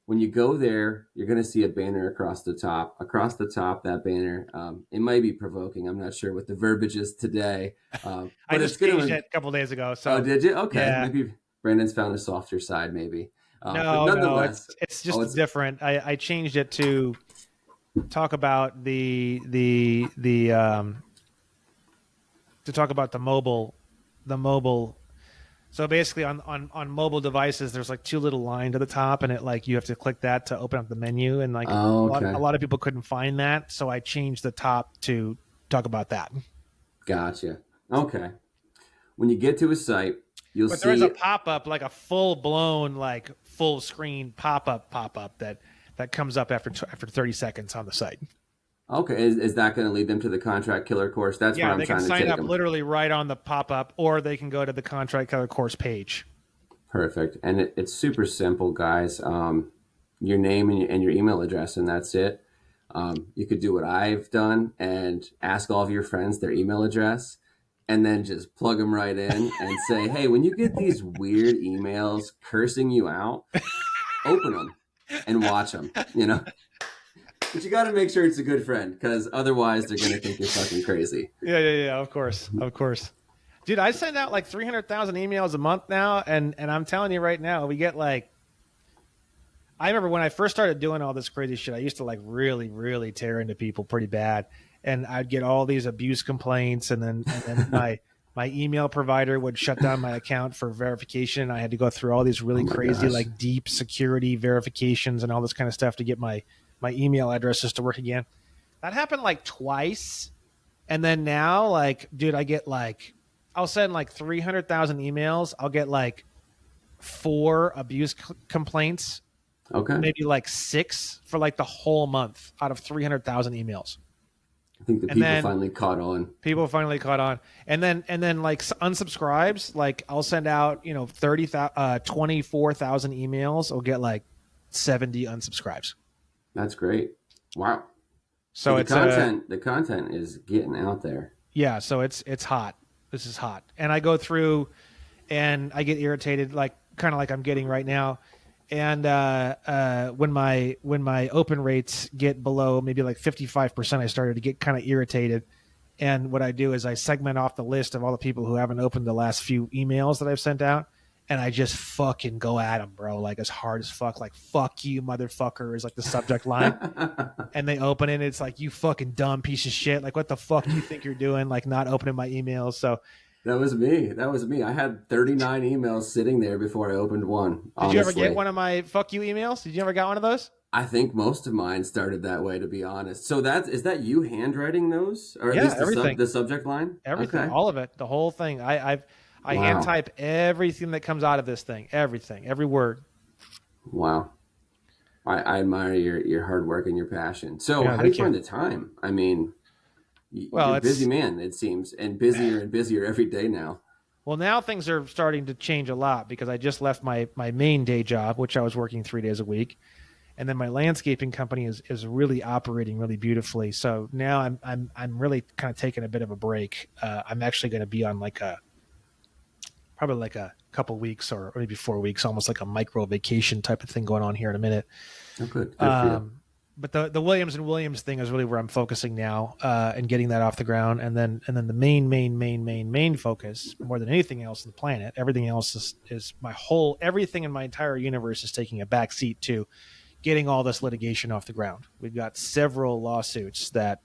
When you go there, you're going to see a banner across the top. Across the top, that banner, it might be provoking. I'm not sure what the verbiage is today. But I just changed it a couple days ago. So. Oh, did you? Okay. Yeah. Maybe Brandon's found a softer side, maybe. No, it's just different. I changed it to talk about the mobile. So basically, on mobile devices, there's like 2 little lines at the top, and you have to click that to open up the menu. And a lot of people couldn't find that, so I changed the top to talk about that. Gotcha. Okay. When you get to a site, you'll see. But there's a pop-up, like a full-blown, full-screen pop-up that comes up after 30 seconds on the site. Okay, is that going to lead them to the contract killer course? That's where Yeah, I'm they can trying to sign take up them. literally right on the pop-up, or they can go to the contract killer course page. Perfect. And it's super simple, guys. Your name and your email address, and that's it. You could do what I've done and ask all of your friends their email address and then just plug them right in and say, hey, when you get these weird emails cursing you out, open them and watch them, you know? But you got to make sure it's a good friend because otherwise they're going to think you're fucking crazy. Yeah. Of course. Dude, I send out like 300,000 emails a month now, and I'm telling you right now, we get like. I remember when I first started doing all this crazy shit, I used to like really, really tear into people pretty bad, and I'd get all these abuse complaints, and then my email provider would shut down my account for verification. I had to go through all these really crazy, like deep security verifications and all this kind of stuff to get my email addresses to work again. That happened like twice. And then now, like, dude, I get like, I'll send like 300,000 emails. I'll get like 4 abuse complaints, Okay. maybe like 6 for like the whole month out of 300,000 emails. I think the people finally caught on. People finally caught on. And then like unsubscribes, like I'll send out, 24,000 emails. I'll get like 70 unsubscribes. That's great. Wow. So the content is getting out there. Yeah, so it's hot. This is hot. And I go through and I get irritated, like kind of like I'm getting right now. And when my open rates get below maybe like 55%, I started to get kind of irritated. And what I do is I segment off the list of all the people who haven't opened the last few emails that I've sent out, and I just fucking go at them, bro, like as hard as fuck. Like, fuck you, motherfucker, is like the subject line. And they open it, and it's like, you fucking dumb piece of shit. Like, what the fuck do you think you're doing? Like, not opening my emails. So that was me. I had 39 emails sitting there before I opened one. Did you ever get one of my fuck you emails? Did you ever get one of those? I think most of mine started that way, to be honest. So is that you handwriting those, or at least the subject line? Everything, okay. All of it, the whole thing. I hand type everything that comes out of this thing. Everything, every word. Wow. I admire your hard work and your passion. So how do you find the time? I mean, you're a busy man, it seems, and busier every day now. Well, now things are starting to change a lot because I just left my main day job, which I was working 3 days a week. And then my landscaping company is really operating really beautifully. So now I'm really kind of taking a bit of a break. I'm actually going to be on probably like a couple weeks or maybe 4 weeks, almost like a micro vacation type of thing going on here in a minute. Oh, good for you. But the Williams and Williams thing is really where I'm focusing now, and getting that off the ground. And then the main focus, more than anything else on the planet, everything else is everything in my entire universe is taking a back seat to getting all this litigation off the ground. We've got several lawsuits that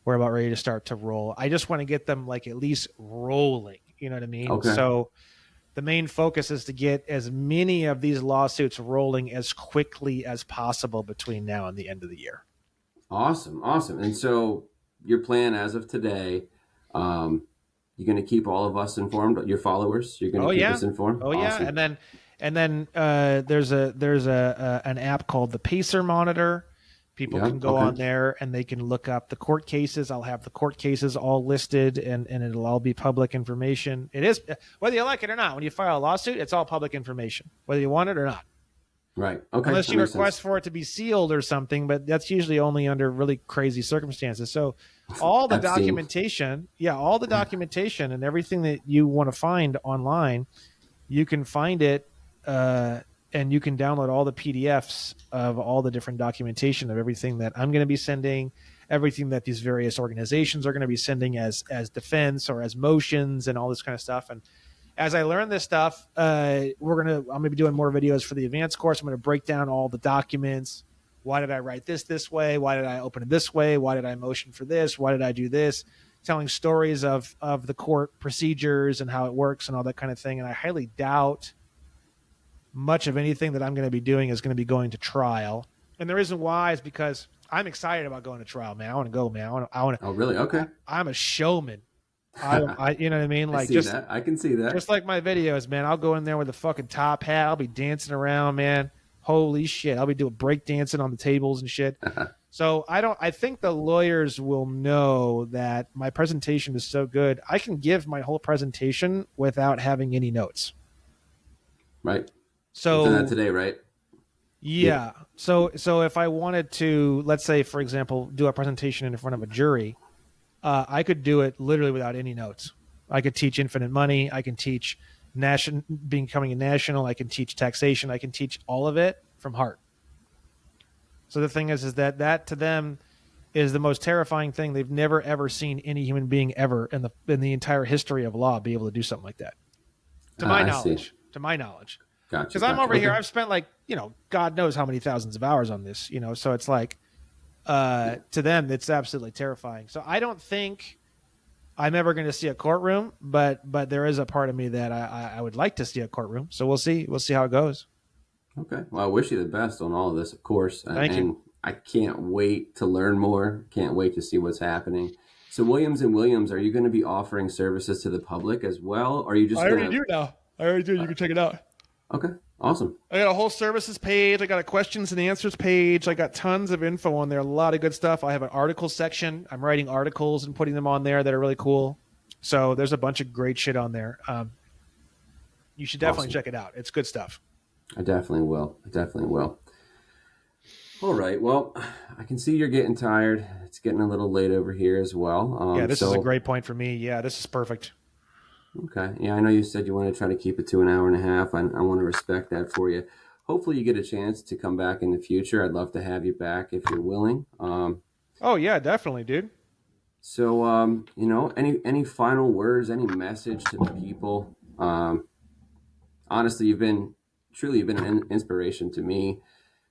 we're about ready to start to roll. I just want to get them like at least rolling. You know what I mean? Okay. So the main focus is to get as many of these lawsuits rolling as quickly as possible between now and the end of the year. Awesome. And so your plan as of today, you're going to keep all of us informed, your followers. You're going to keep us informed. Oh awesome. Yeah. And then there's an app called the Pacer Monitor. People can go on there and they can look up the court cases. I'll have the court cases all listed, and it'll all be public information. It is, whether you like it or not. When you file a lawsuit, it's all public information, whether you want it or not. Right. Okay. Unless you request for it to be sealed or something, but that's usually only under really crazy circumstances. So all the documentation, and everything that you want to find online, you can find it, and you can download all the PDFs of all the different documentation of everything that I'm going to be sending, everything that these various organizations are going to be sending as defense or as motions and all this kind of stuff. And as I learn this stuff, I'm going to be doing more videos for the advanced course. I'm going to break down all the documents. Why did I write this way? Why did I open it this way? Why did I motion for this? Why did I do this? Telling stories of the court procedures and how it works and all that kind of thing. And I highly doubt much of anything that I'm going to be doing is going to be going to trial. And the reason why is because I'm excited about going to trial, man. I want to go, man. I want to. Oh, really? Okay. I'm a showman. I you know what I mean? Like, I can see that. Just like my videos, man. I'll go in there with a fucking top hat. I'll be dancing around, man. Holy shit. I'll be doing break dancing on the tables and shit. So I think the lawyers will know that my presentation is so good. I can give my whole presentation without having any notes. Right. So You've done that today, right? yeah. So if I wanted to, let's say, for example, do a presentation in front of a jury, I could do it literally without any notes. I could teach infinite money. I can teach becoming a national. I can teach taxation. I can teach all of it from heart. So the thing is that to them is the most terrifying thing. They've never ever seen any human being ever in the entire history of law be able to do something like that. To my knowledge. To my knowledge. Gotcha. Because I'm over here, I've spent like, God knows how many thousands of hours on this, so it's like, to them, it's absolutely terrifying. So I don't think I'm ever going to see a courtroom, but there is a part of me that I would like to see a courtroom. So we'll see how it goes. Okay. Well, I wish you the best on all of this, of course. Thank you. I can't wait to learn more. Can't wait to see what's happening. So Williams and Williams, are you going to be offering services to the public as well? Or are you just I already do now. I already do. You can check it out. Okay. Awesome. I got a whole services page. I got a questions and answers page. I got tons of info on there. A lot of good stuff. I have an article section. I'm writing articles and putting them on there that are really cool. So there's a bunch of great shit on there. You should definitely check it out. It's good stuff. I definitely will. All right. Well, I can see you're getting tired. It's getting a little late over here as well. Yeah, this is a great point for me. Yeah, this is perfect. Okay. Yeah, I know you said you want to try to keep it to an hour and a half. I want to respect that for you. Hopefully you get a chance to come back in the future. I'd love to have you back if you're willing. Oh, yeah, definitely, dude. So, any final words, any message to the people? Honestly, you've been an inspiration to me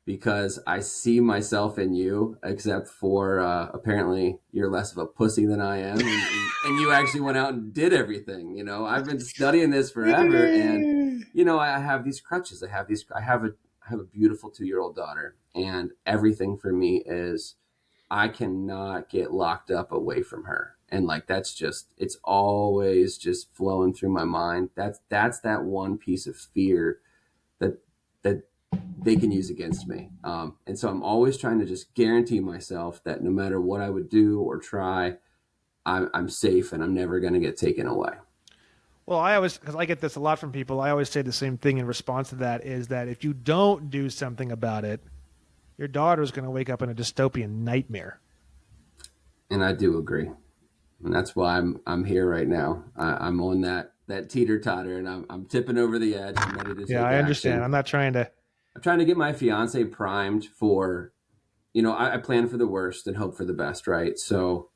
because I see myself in you, except for apparently you're less of a pussy than I am. And you actually went out and did everything. I've been studying this forever and, I have these crutches. I have a beautiful 2-year-old daughter, and everything for me is I cannot get locked up away from her. And it's always just flowing through my mind. That's that one piece of fear that they can use against me. And so I'm always trying to just guarantee myself that no matter what I would do or try, I'm safe and I'm never going to get taken away. Well, because I get this a lot from people, I always say the same thing in response to that, is that if you don't do something about it, your daughter's going to wake up in a dystopian nightmare. And I do agree. And that's why I'm here right now. I'm on that teeter-totter, and I'm tipping over the edge. I'm ready to take I understand. action. I'm trying to get my fiance primed for, I plan for the worst and hope for the best, right? So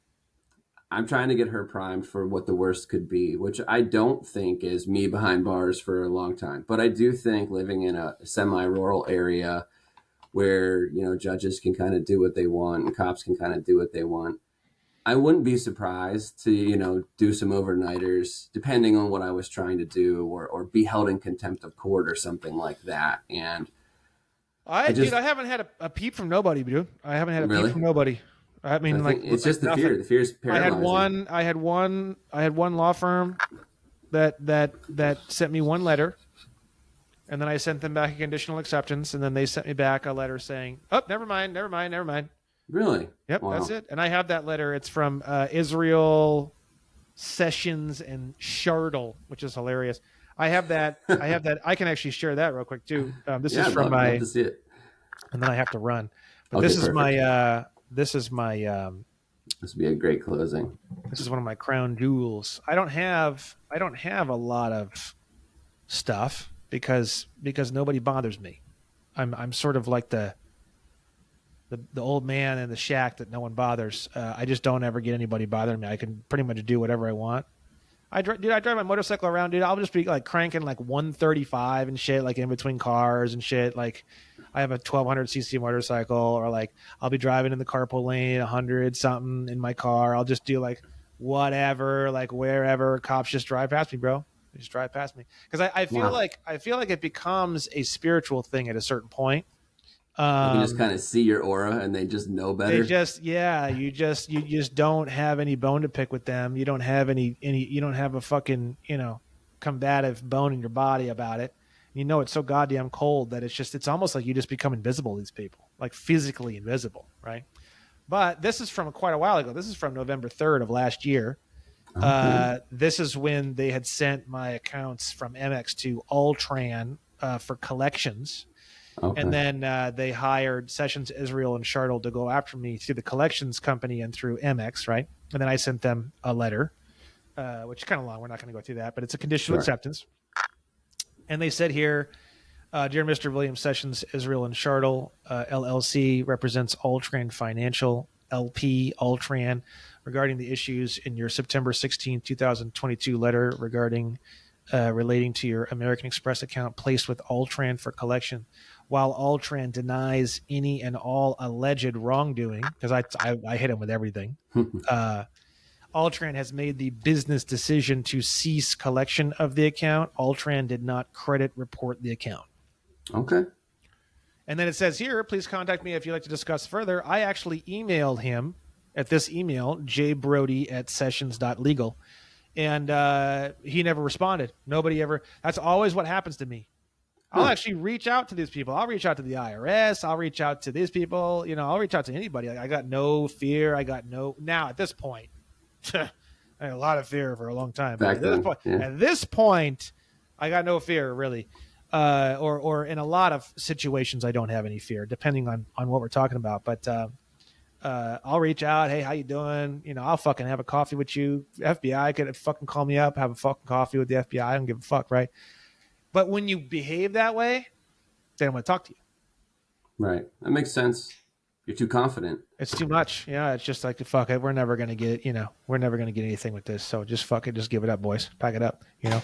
I'm trying to get her primed for what the worst could be, which I don't think is me behind bars for a long time. But I do think living in a semi-rural area where, judges can kind of do what they want and cops can kind of do what they want, I wouldn't be surprised to, do some overnighters, depending on what I was trying to do, or be held in contempt of court or something like that. And I haven't had a peep from nobody, dude. I haven't had a peep from nobody. I mean, it's just the fear. The fear is paralyzing. I had one law firm that sent me one letter, and then I sent them back a conditional acceptance, and then they sent me back a letter saying, "Oh, never mind." Really? Yep, wow. That's it. And I have that letter. It's from Israel, Sessions, and Shardle, which is hilarious. I have that. I can actually share that real quick too. This is from love to see it. And then I have to run. But this is my. This would be a great closing. This is one of my crown jewels. I don't have a lot of stuff because nobody bothers me. I'm sort of like the old man in the shack that no one bothers. I just don't ever get anybody bothering me. I can pretty much do whatever I want. I drive my motorcycle around, dude. I'll just be like cranking like 135 and shit, like in between cars and shit. Like I have a 1200cc motorcycle, or like I'll be driving in the carpool lane, 100 something in my car. I'll just do like whatever, like wherever. Cops just drive past me, bro. They just drive past me because I feel like it becomes a spiritual thing at a certain point. You can just kind of see your aura, and they just know better. You just don't have any bone to pick with them. You don't have any. You don't have a fucking combative bone in your body about it. It's so goddamn cold that it's almost like you just become invisible to these people, like physically invisible, right? But this is from quite a while ago. This is from November 3rd of last year. Okay. This is when they had sent my accounts from MX to Alltran for collections. Okay. And then they hired Sessions, Israel, and Chartle to go after me through the collections company and through MX, right? And then I sent them a letter, which is kind of long. We're not going to go through that, but it's a conditional acceptance. And they said here, dear Mr. William Sessions, Israel, and Chartle, LLC represents Alltran Financial, LP, Alltran, regarding the issues in your September 16, 2022 letter regarding relating to your American Express account placed with Alltran for collection. While Alltran denies any and all alleged wrongdoing, because I hit him with everything, Alltran has made the business decision to cease collection of the account. Alltran did not credit report the account. Okay. And then it says here, please contact me if you'd like to discuss further. I actually emailed him at this email, jbrody@sessions.legal, and he never responded. Nobody ever. That's always what happens to me. I'll actually reach out to these people. I'll reach out to the IRS. I'll reach out to these people. I'll reach out to anybody. I got no fear. Now at this point, I had a lot of fear for a long time. Back then, at this point, I got no fear really. Or in a lot of situations, I don't have any fear, depending on what we're talking about. But I'll reach out. Hey, how you doing? I'll fucking have a coffee with you. FBI could fucking call me up, have a fucking coffee with the FBI. I don't give a fuck, right? But when you behave that way, they don't want to talk to you. Right. That makes sense. You're too confident. It's too much. Yeah, it's just like, fuck it. We're never going to get, we're never going to get anything with this. So just fuck it. Just give it up, boys. Pack it up, Yeah.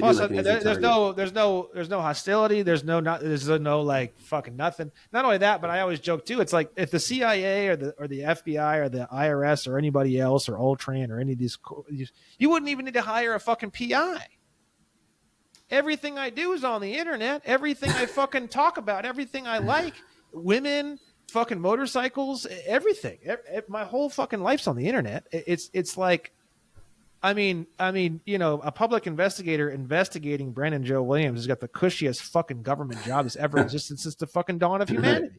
Also, there's no hostility. There's no like fucking nothing. Not only that, but I always joke too. It's like if the CIA or the FBI or the IRS or anybody else or Alltran or any of these, you wouldn't even need to hire a fucking PI. Everything I do is on the internet. Everything I fucking talk about, everything I like, women, fucking motorcycles, everything. My whole fucking life's on the internet. It's like, I mean, a public investigator investigating Brandon Joe Williams has got the cushiest fucking government job that's ever existed since the fucking dawn of humanity.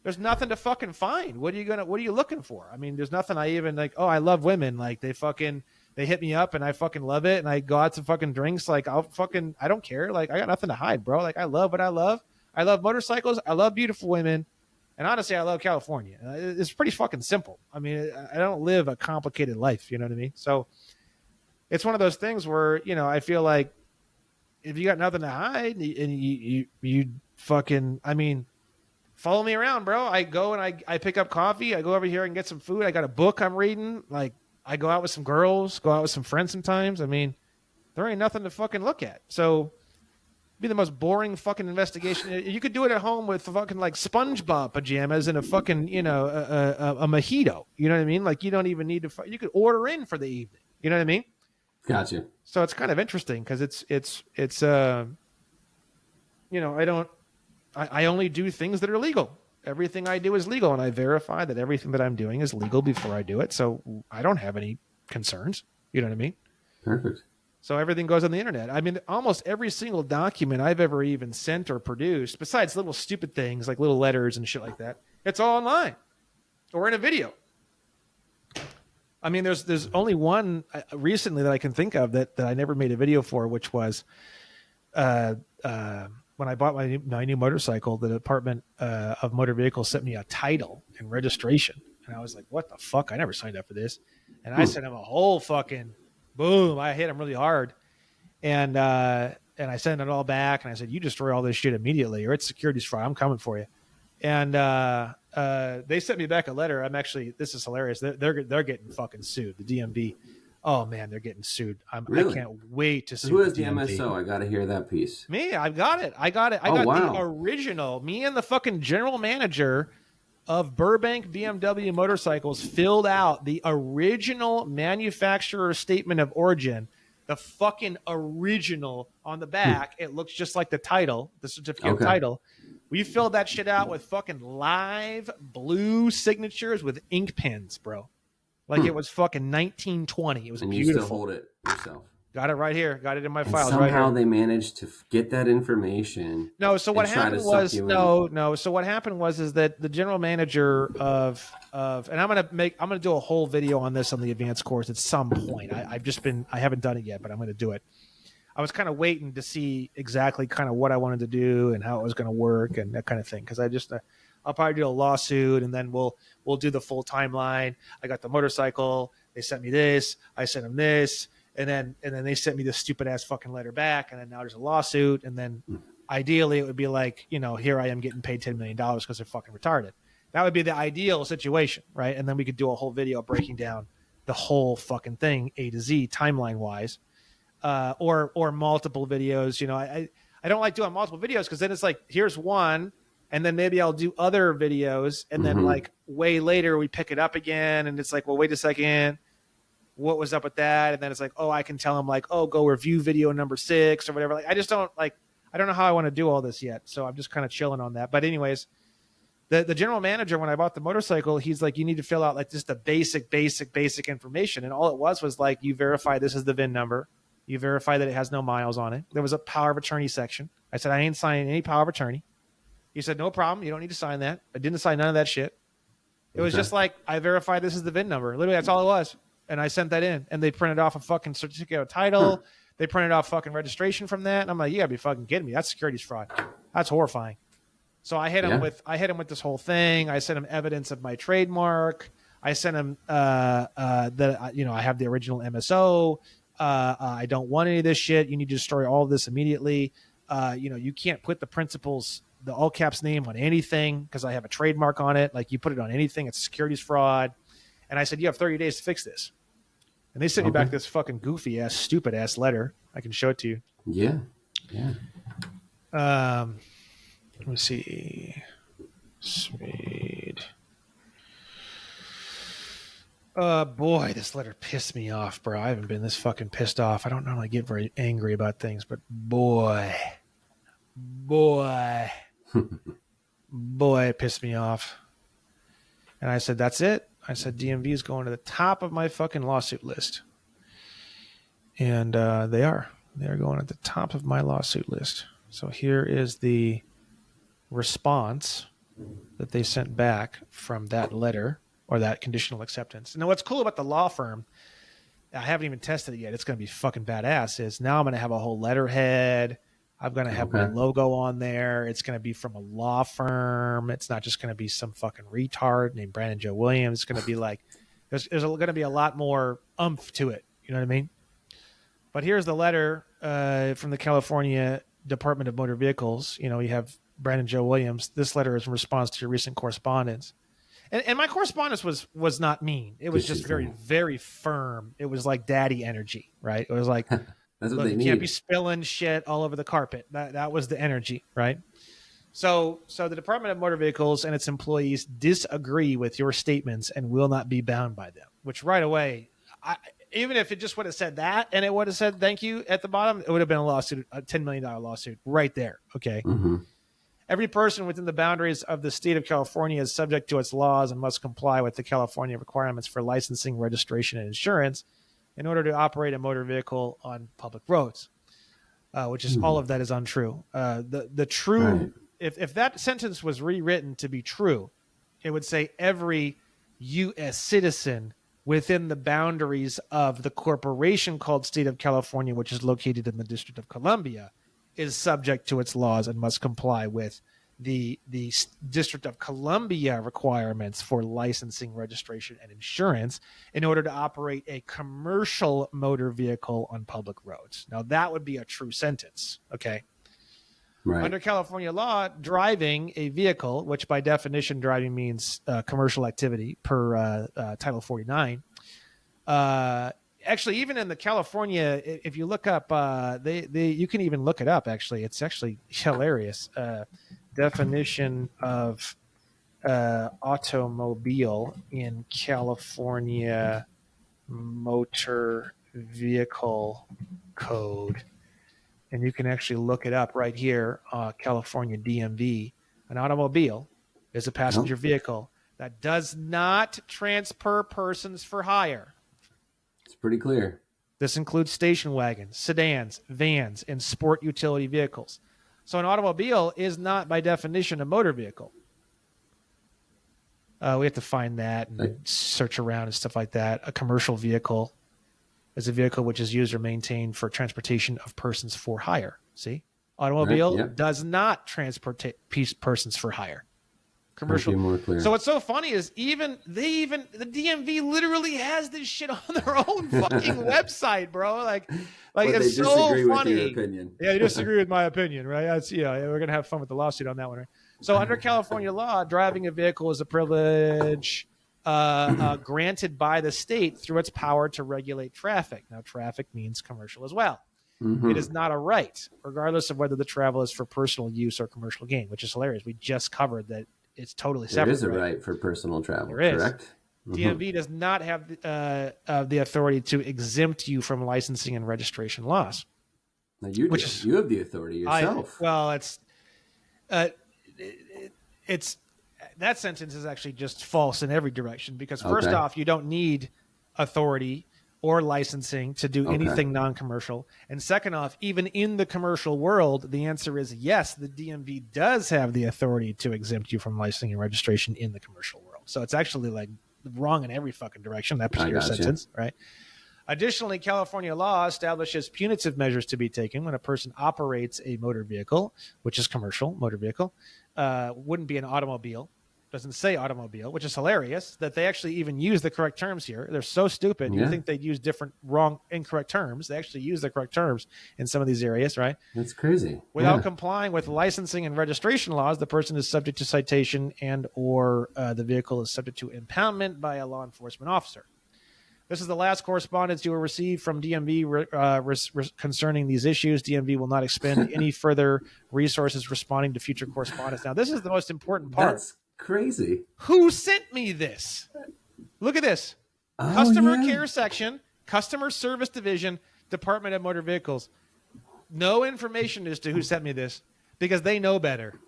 There's nothing to fucking find. What are you looking for? I mean, there's nothing I even like, oh, I love women. Like they hit me up and I fucking love it. And I go out to fucking drinks. Like I don't care. Like I got nothing to hide, bro. Like I love what I love. I love motorcycles. I love beautiful women. And honestly, I love California. It's pretty fucking simple. I mean, I don't live a complicated life. You know what I mean? So it's one of those things where, I feel like if you got nothing to hide and you fucking, follow me around, bro. I go and I pick up coffee. I go over here and get some food. I got a book I'm reading. Like I go out with some girls, go out with some friends sometimes. I mean, there ain't nothing to fucking look at. So be the most boring fucking investigation. You could do it at home with fucking like SpongeBob pajamas and a fucking, a mojito. You know what I mean? Like you don't even need to, you could order in for the evening. You know what I mean? Gotcha. So it's kind of interesting because I only do things that are legal. Everything I do is legal, and I verify that everything that I'm doing is legal before I do it. So I don't have any concerns. You know what I mean? Perfect. So everything goes on the internet. I mean, almost every single document I've ever even sent or produced, besides little stupid things like little letters and shit like that, it's all online or in a video. I mean, there's only one recently that I can think of that I never made a video for, which was when I bought my new motorcycle. The Department of Motor Vehicles sent me a title and registration, and I was like, "What the fuck? I never signed up for this." And I sent him a whole fucking boom. I hit him really hard, and I sent it all back, and I said, "You destroy all this shit immediately, or it's securities fraud. I'm coming for you." And they sent me back a letter. This is hilarious. They're getting fucking sued. The DMV. Oh man, they're getting sued. Really? I can't wait to sue. Who is the DMV. MSO? I got to hear that piece. Me, I got it. I got the original. Me and the fucking general manager of Burbank BMW Motorcycles filled out the original manufacturer statement of origin. The fucking original on the back. It looks just like the title, the certificate of title. We filled that shit out with fucking live blue signatures with ink pens, bro. Like it was fucking 1920. It was and beautiful. You still hold it yourself. Got it right here. Got it in my And files somehow right here. they managed to get that information. No, so what and try to happened suck was you in. no. So what happened was is that the general manager of and I'm gonna do a whole video on this on the advanced course at some point. I haven't done it yet, but I'm gonna do it. I was kind of waiting to see exactly kind of what I wanted to do and how it was going to work and that kind of thing. Because I'll probably do a lawsuit and then we'll do the full timeline. I got the motorcycle. They sent me this. I sent them this, and then they sent me this stupid ass fucking letter back. And then now there's a lawsuit. And then ideally it would be like, here I am getting paid $10 million because they're fucking retarded. That would be the ideal situation, right? And then we could do a whole video breaking down the whole fucking thing A to Z timeline wise. Or multiple videos. I don't like doing multiple videos because then it's like, here's one, and then maybe I'll do other videos, and then like way later we pick it up again, and it's like, well, wait a second, what was up with that? And then it's like, oh, I can tell them like, oh, go review video number 6 or whatever. Like, I don't know how I want to do all this yet, so I'm just kind of chilling on that. But anyways, the general manager, when I bought the motorcycle, he's like, you need to fill out like just the basic information, and all it was like, you verify this is the VIN number. You verify that it has no miles on it. There was a power of attorney section. I said, I ain't signing any power of attorney. He said, no problem. You don't need to sign that. I didn't sign none of that shit. It was just like, I verified this is the VIN number. Literally, that's all it was. And I sent that in. And they printed off a fucking certificate of title. They printed off fucking registration from that. And I'm like, you gotta be fucking kidding me. That's securities fraud. That's horrifying. So I hit him with this whole thing. I sent him evidence of my trademark. I sent him that I have the original MSO. I don't want any of this shit. You need to destroy all of this immediately. You can't put the principal's, the all caps name on anything because I have a trademark on it. Like, you put it on anything, it's securities fraud. And I said, you have 30 days to fix this. And they sent me back this fucking goofy ass, stupid ass letter. I can show it to you. Yeah. Let me see. Speed. Boy, this letter pissed me off, bro. I haven't been this fucking pissed off. I don't normally get very angry about things, but boy, it pissed me off. And I said, that's it. I said, DMV is going to the top of my fucking lawsuit list. And they are. They're going at the top of my lawsuit list. So here is the response that they sent back from that letter. Or that conditional acceptance. Now, what's cool about the law firm, I haven't even tested it yet. It's going to be fucking badass. Is now I'm going to have a whole letterhead. I'm going to have my logo on there. It's going to be from a law firm. It's not just going to be some fucking retard named Brandon Joe Williams. It's going to be like, there's going to be a lot more oomph to it. You know what I mean? But here's the letter from the California Department of Motor Vehicles. You have Brandon Joe Williams. This letter is in response to your recent correspondence. And my correspondence was not mean. It was just very, very firm. It was like daddy energy, right? It was like, That's what look, they you need. can't be spilling shit all over the carpet. That was the energy, right? So the Department of Motor Vehicles and its employees disagree with your statements and will not be bound by them. Which right away, even if it just would have said that and it would have said thank you at the bottom, it would have been a lawsuit, a $10 million lawsuit right there. Okay. Mm-hmm. Every person within the boundaries of the state of California is subject to its laws and must comply with the California requirements for licensing, registration, and insurance in order to operate a motor vehicle on public roads, which is all of that is untrue. The true, right. If that sentence was rewritten to be true, it would say every U.S. citizen within the boundaries of the corporation called State of California, which is located in the District of Columbia, is subject to its laws and must comply with the District of Columbia requirements for licensing, registration, and insurance in order to operate a commercial motor vehicle on public roads. Now, that would be a true sentence, okay? Right. Under California law, driving a vehicle, which by definition driving means commercial activity per Title 49, actually, even in the California, if you look up, you can even look it up. Actually, it's actually hilarious. Definition of automobile in California Motor Vehicle Code, and you can actually look it up right here. California DMV. An automobile is a passenger vehicle that does not transport persons for hire. It's pretty clear. This includes station wagons, sedans, vans, and sport utility vehicles. So an automobile is not, by definition, a motor vehicle. We have to find that and search around and stuff like that. A commercial vehicle is a vehicle which is used or maintained for transportation of persons for hire. See? Automobile does not transport persons for hire. Commercial. More clear. So what's so funny is the DMV literally has this shit on their own fucking website, bro. Like it's so funny. With your opinion. Yeah, you disagree with my opinion, right? We're gonna have fun with the lawsuit on that one, right? So under California law, driving a vehicle is a privilege granted by the state through its power to regulate traffic. Now, traffic means commercial as well. Mm-hmm. It is not a right, regardless of whether the travel is for personal use or commercial gain, which is hilarious. We just covered that. It's totally separate. There is a right for personal travel, correct? DMV does not have the authority to exempt you from licensing and registration laws. Now you have the authority yourself. It's that sentence is actually just false in every direction because first off, you don't need authority or licensing to do anything non-commercial. And second off, even in the commercial world, the answer is yes, the DMV does have the authority to exempt you from licensing and registration in the commercial world. So it's actually like wrong in every fucking direction, that particular sentence, right? Additionally, California law establishes punitive measures to be taken when a person operates a motor vehicle, which is commercial motor vehicle, wouldn't be an automobile. Doesn't say automobile, which is hilarious that they actually even use the correct terms here. They're so stupid. You think they'd use different, incorrect terms. They actually use the correct terms in some of these areas, right? That's crazy. Without complying with licensing and registration laws, the person is subject to citation and or the vehicle is subject to impoundment by a law enforcement officer. This is the last correspondence you will receive from DMV concerning these issues. DMV will not expend any further resources responding to future correspondence. Now, this is the most important part. That's crazy. Who sent me this? Look at this. Customer care section, customer service division, Department of Motor Vehicles. No information as to who sent me this because they know better.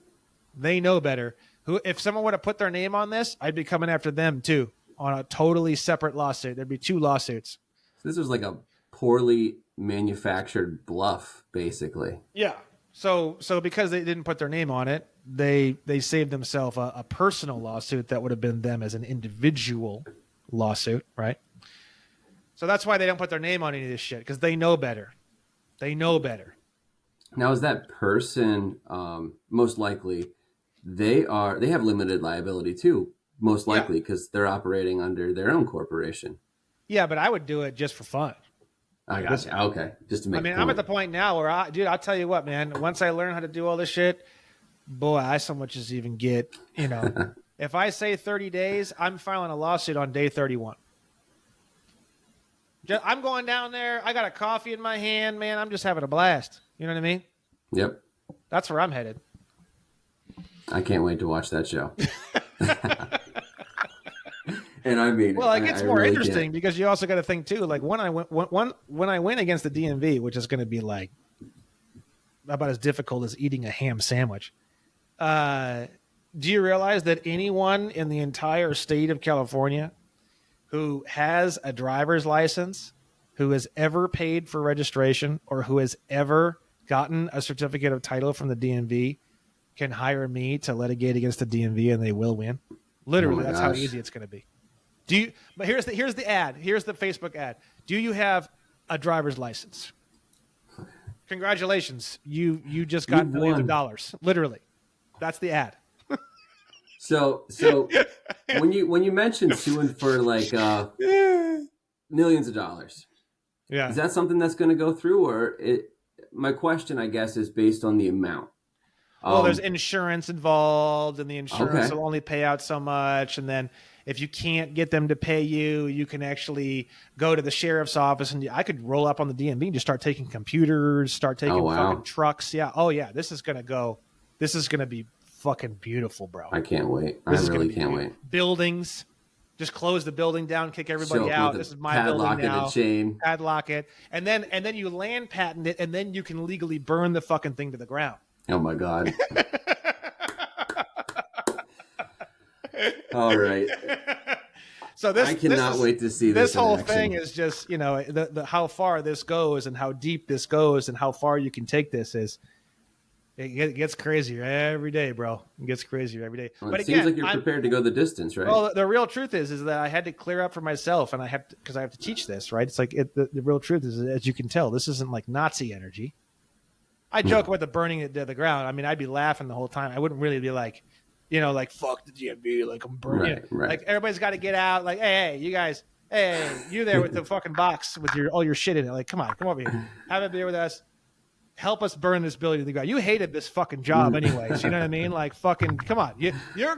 They know better. If someone would have put their name on this, I'd be coming after them too on a totally separate lawsuit. There'd be 2 lawsuits. So this was like a poorly manufactured bluff, basically. Yeah. So because they didn't put their name on it, they saved themselves a personal lawsuit that would have been them as an individual lawsuit, right? So that's why they don't put their name on any of this shit because they know better. They know better. Now, is that person most likely they have limited liability too? Most likely because they're operating under their own corporation. Yeah, but I would do it just for fun. I got you. Okay, just to make. I'm at the point now where I'll tell you what, man. Once I learn how to do all this shit, boy, I so much as even get. If I say 30 days, I'm filing a lawsuit on day 31. I'm going down there. I got a coffee in my hand, man. I'm just having a blast. You know what I mean? Yep. That's where I'm headed. I can't wait to watch that show. And I mean, well, it gets more really interesting because you also got to think too. Like when I win against the DMV, which is going to be like about as difficult as eating a ham sandwich. Do you realize that anyone in the entire state of California who has a driver's license, who has ever paid for registration, or who has ever gotten a certificate of title from the DMV can hire me to litigate against the DMV and they will win? Literally, that's how easy it's going to be. But here's the ad. Here's the Facebook ad. Do you have a driver's license? Congratulations. You just got millions of dollars. Literally. That's the ad. So when you mentioned suing for like millions of dollars, is that something that's going to go through, or my question, I guess, is based on the amount? Well, there's insurance involved, and the insurance will only pay out so much, and then if you can't get them to pay you, you can actually go to the sheriff's office, and I could roll up on the DMV and just start taking computers, start taking fucking trucks. Yeah. Oh yeah. This is going to be fucking beautiful, bro. I can't wait. I really can't wait. Buildings. Just close the building down, kick everybody out. This is my building now. Chain. Padlock it. And then you land patent it, and then you can legally burn the fucking thing to the ground. Oh my God. All right. So this, I cannot wait to see this in whole action. thing is just, you know, the how far this goes and how deep this goes and how far you can take this is. It gets crazier every day, bro. It gets crazier every day. Well, but it again, seems like you're prepared to go the distance, right? Well, the real truth is that I had to clear up for myself, and I have to, because I have to teach this, right? It's like the real truth is, as you can tell, this isn't like Nazi energy. I joke about the burning it to the ground. I mean, I'd be laughing the whole time. I wouldn't really be like, you know, like fuck the DMV, like I'm burning. Right. Like everybody's got to get out. Like, hey, you guys, hey, you there with the fucking box with all your shit in it? Like, come over here, have a beer with us. Help us burn this building to the ground. You hated this fucking job anyways. You know what I mean? Like, fucking, come on. You're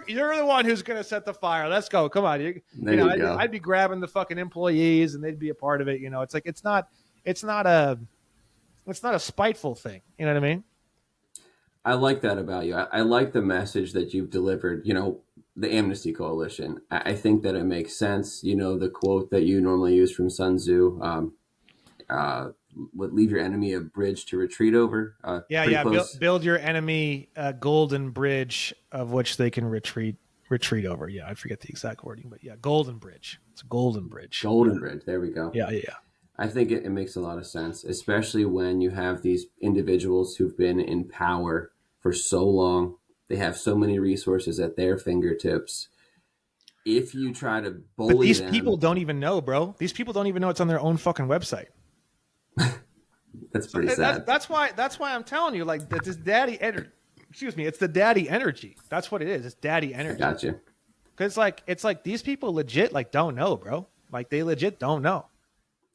the one who's going to set the fire. Let's go. Come on. You know, I'd be grabbing the fucking employees and they'd be a part of it. You know, it's like, it's not a spiteful thing. You know what I mean? I like that about you. I like the message that you've delivered, you know, the Amnesty Coalition. I think that it makes sense. You know, the quote that you normally use from Sun Tzu, would leave your enemy a bridge to retreat over. Build your enemy a golden bridge of which they can retreat over. Yeah, I forget the exact wording, but yeah, golden bridge. It's a golden bridge. Golden bridge. There we go. Yeah. I think it makes a lot of sense, especially when you have these individuals who've been in power for so long. They have so many resources at their fingertips. If you try to bully them... But these people don't even know, bro. These people don't even know it's on their own fucking website. That's pretty sad. That's why I'm telling you, like, that this daddy energy. Excuse me, it's the daddy energy. That's what it is. It's daddy energy. I gotcha. Because it's like these people legit like don't know, bro. Like they legit don't know.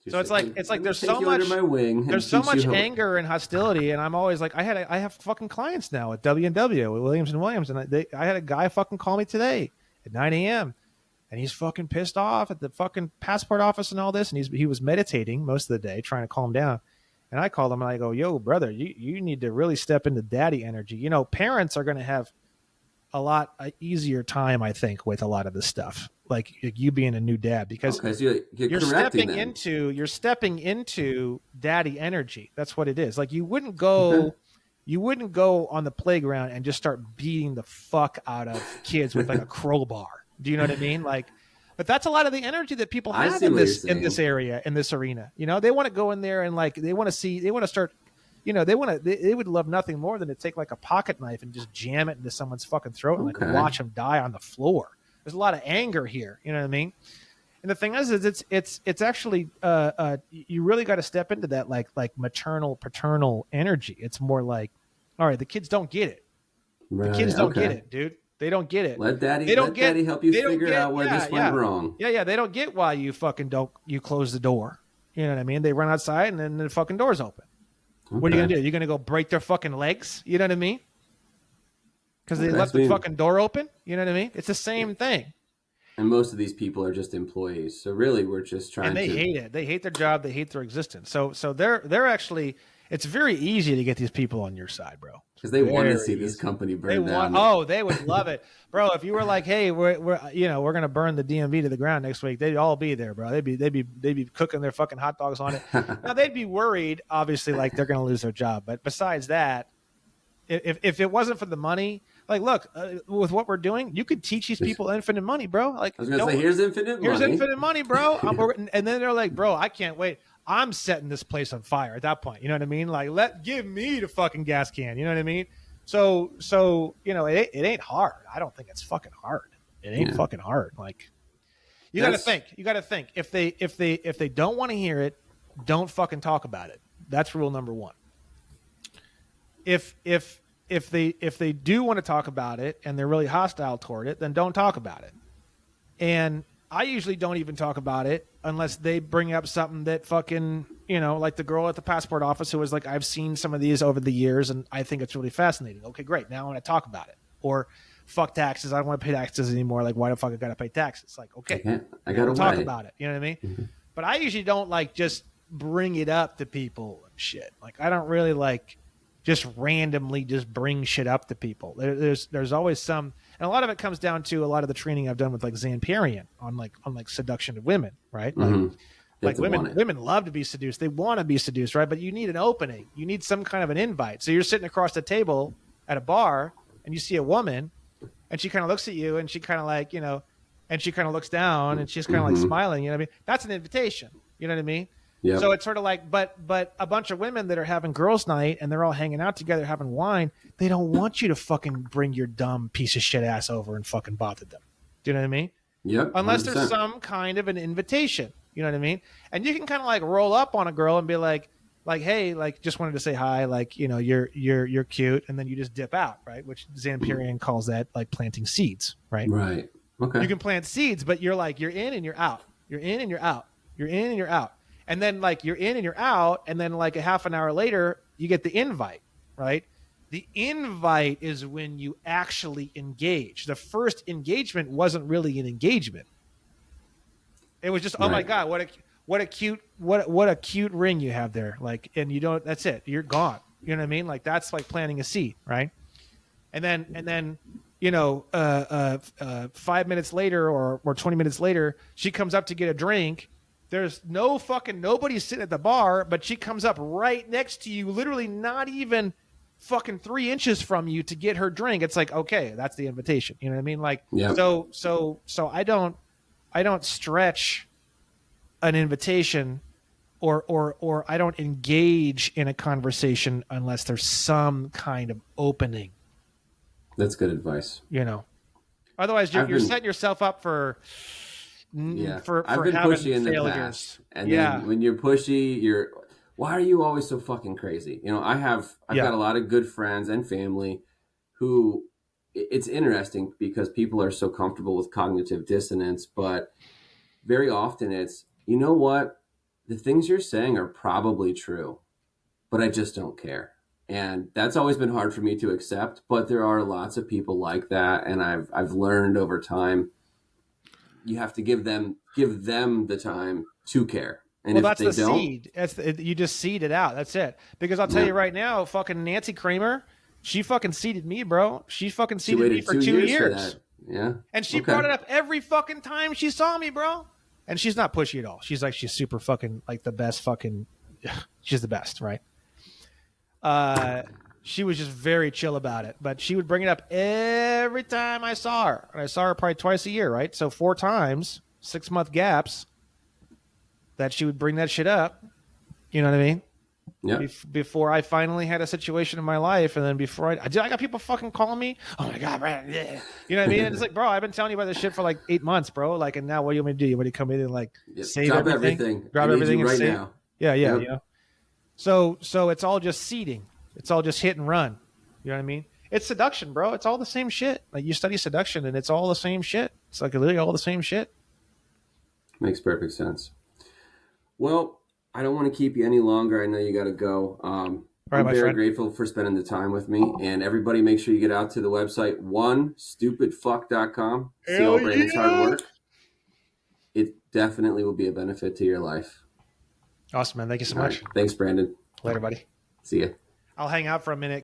So it's like there's so much anger and hostility, and I'm always like, I have fucking clients now at W&W with Williams & Williams, and I had a guy fucking call me today at 9 a.m. and he's fucking pissed off at the fucking passport office and all this, and he was meditating most of the day trying to calm down. And I called him and I go, yo, brother, you need to really step into daddy energy. You know, parents are going to have a lot easier time, I think, with a lot of this stuff. Like you being a new dad, because you're stepping into daddy energy. That's what it is. Like you wouldn't go on the playground and just start beating the fuck out of kids with like a crowbar. Do you know what I mean? Like, but that's a lot of the energy that people have in this area, in this arena. You know, they want to go in there and like they want to start. You know, they would love nothing more than to take like a pocket knife and just jam it into someone's fucking throat and like watch them die on the floor. There's a lot of anger here. You know what I mean? And the thing is it's actually you really got to step into that like maternal paternal energy. It's more like, all right, the kids don't get it. The kids don't get it, dude. They don't get it. Let daddy help you figure out where this went wrong. Yeah. They don't get why you close the door. You know what I mean? They run outside and then the fucking door's open. Okay. What are you going to do? You're going to go break their fucking legs? You know what I mean? Because they left the fucking door open? You know what I mean? It's the same thing. And most of these people are just employees. So really we're just trying to... And they hate it. They hate their job. They hate their existence. So they're actually... It's very easy to get these people on your side, bro. Because they want to see this company burn down. They would love it, bro. If you were like, "Hey, we're going to burn the DMV to the ground next week," they'd all be there, bro. They'd be cooking their fucking hot dogs on it. Now they'd be worried, obviously, like they're going to lose their job. But besides that, if it wasn't for the money, like, look, with what we're doing, you could teach these people infinite money, bro. Like, I was going to say, here's infinite money, bro. And then they're like, bro, I can't wait. I'm setting this place on fire at that point. You know what I mean? Like, give me the fucking gas can. You know what I mean? So you know, it ain't hard. I don't think it's fucking hard. It ain't fucking hard. Like, you got to think. You got to think. If they don't want to hear it, don't fucking talk about it. That's rule number one. If they do want to talk about it and they're really hostile toward it, then don't talk about it. And I usually don't even talk about it unless they bring up something that fucking, you know, like the girl at the passport office who was like, I've seen some of these over the years and I think it's really fascinating. Okay, great. Now I want to talk about it. Or fuck taxes. I don't want to pay taxes anymore. Like, why the fuck I got to pay taxes? Like, okay, I got to talk about it. You know what I mean? Mm-hmm. But I usually don't like just bring it up to people and shit. Like, I don't really like just randomly just bring shit up to people. There's always some, and a lot of it comes down to a lot of the training I've done with like Zanparian on seduction of women, right? Mm-hmm. Like women love to be seduced. They want to be seduced, right? But you need an opening. You need some kind of an invite. So you're sitting across the table at a bar and you see a woman and she kind of looks at you and she kind of like, you know, and she kind of looks down and she's kind of like smiling. You know what I mean? That's an invitation. You know what I mean? Yep. So it's sort of like, but a bunch of women that are having girls' night and they're all hanging out together having wine, they don't want you to fucking bring your dumb piece of shit ass over and fucking bother them. Do you know what I mean? Yep. Unless 100%. there's some kind of an invitation. You know what I mean? And you can kind of like roll up on a girl and be like, hey, like just wanted to say hi, like, you know, you're cute, and then you just dip out, right? Which Zampirian calls that like planting seeds, right? Right. Okay. You can plant seeds, but you're like, you're in and you're out. You're in and you're out. You're in and you're out. And then like you're in and you're out, and then like a half an hour later, you get the invite, right? The invite is when you actually engage. The first engagement wasn't really an engagement. It was just, oh my God, what a cute ring you have there. Like, and you don't, that's it. You're gone. You know what I mean? Like that's like planting a seed, right? And then, you know, 5 minutes later or 20 minutes later, she comes up to get a drink. There's nobody sitting at the bar, but she comes up right next to you, literally not even fucking 3 inches from you to get her drink. It's like, okay, that's the invitation. You know what I mean? Like, yeah. So I don't stretch an invitation or I don't engage in a conversation unless there's some kind of opening. That's good advice. You know, otherwise you're setting yourself up for I've been pushy in the past, and then when you're pushy, why are you always so fucking crazy? You know, I've got a lot of good friends and family who, it's interesting because people are so comfortable with cognitive dissonance, but very often it's, you know what, the things you're saying are probably true, but I just don't care. And that's always been hard for me to accept, but there are lots of people like that, and I've learned over time you have to give them the time to care. And well, if that's they the don't, seed. You just seed it out. That's it. Because I'll tell you right now, fucking Nancy Kramer, she fucking seeded me, bro. She fucking seeded me for 2 years. For that. Yeah. And she brought it up every fucking time she saw me, bro. And she's not pushy at all. She's super fucking like the best fucking, she's the best, right? She was just very chill about it, but she would bring it up every time I saw her. And I saw her probably twice a year, right? So 4 times, 6-month gaps that she would bring that shit up. You know what I mean? Yeah. Before I finally had a situation in my life, and then before I got people fucking calling me. Oh my God, Brad. Yeah. You know what I mean? And it's like, bro, I've been telling you about this shit for like 8 months, bro. Like, and now what do you want me to do? You want me to come in and like save drop everything? Drop everything and save now. Yeah. Yep. You know? So it's all just seeding. It's all just hit and run. You know what I mean? It's seduction, bro. It's all the same shit. Like you study seduction, and it's all the same shit. It's like literally all the same shit. Makes perfect sense. Well, I don't want to keep you any longer. I know you got to go. I'm very grateful for spending the time with me. And everybody, make sure you get out to the website, onestupidfuck.com. See all Brandon's hard work. It definitely will be a benefit to your life. Awesome, man. Thank you so much. Right. Thanks, Brandon. Later, buddy. See ya. I'll hang out for a minute.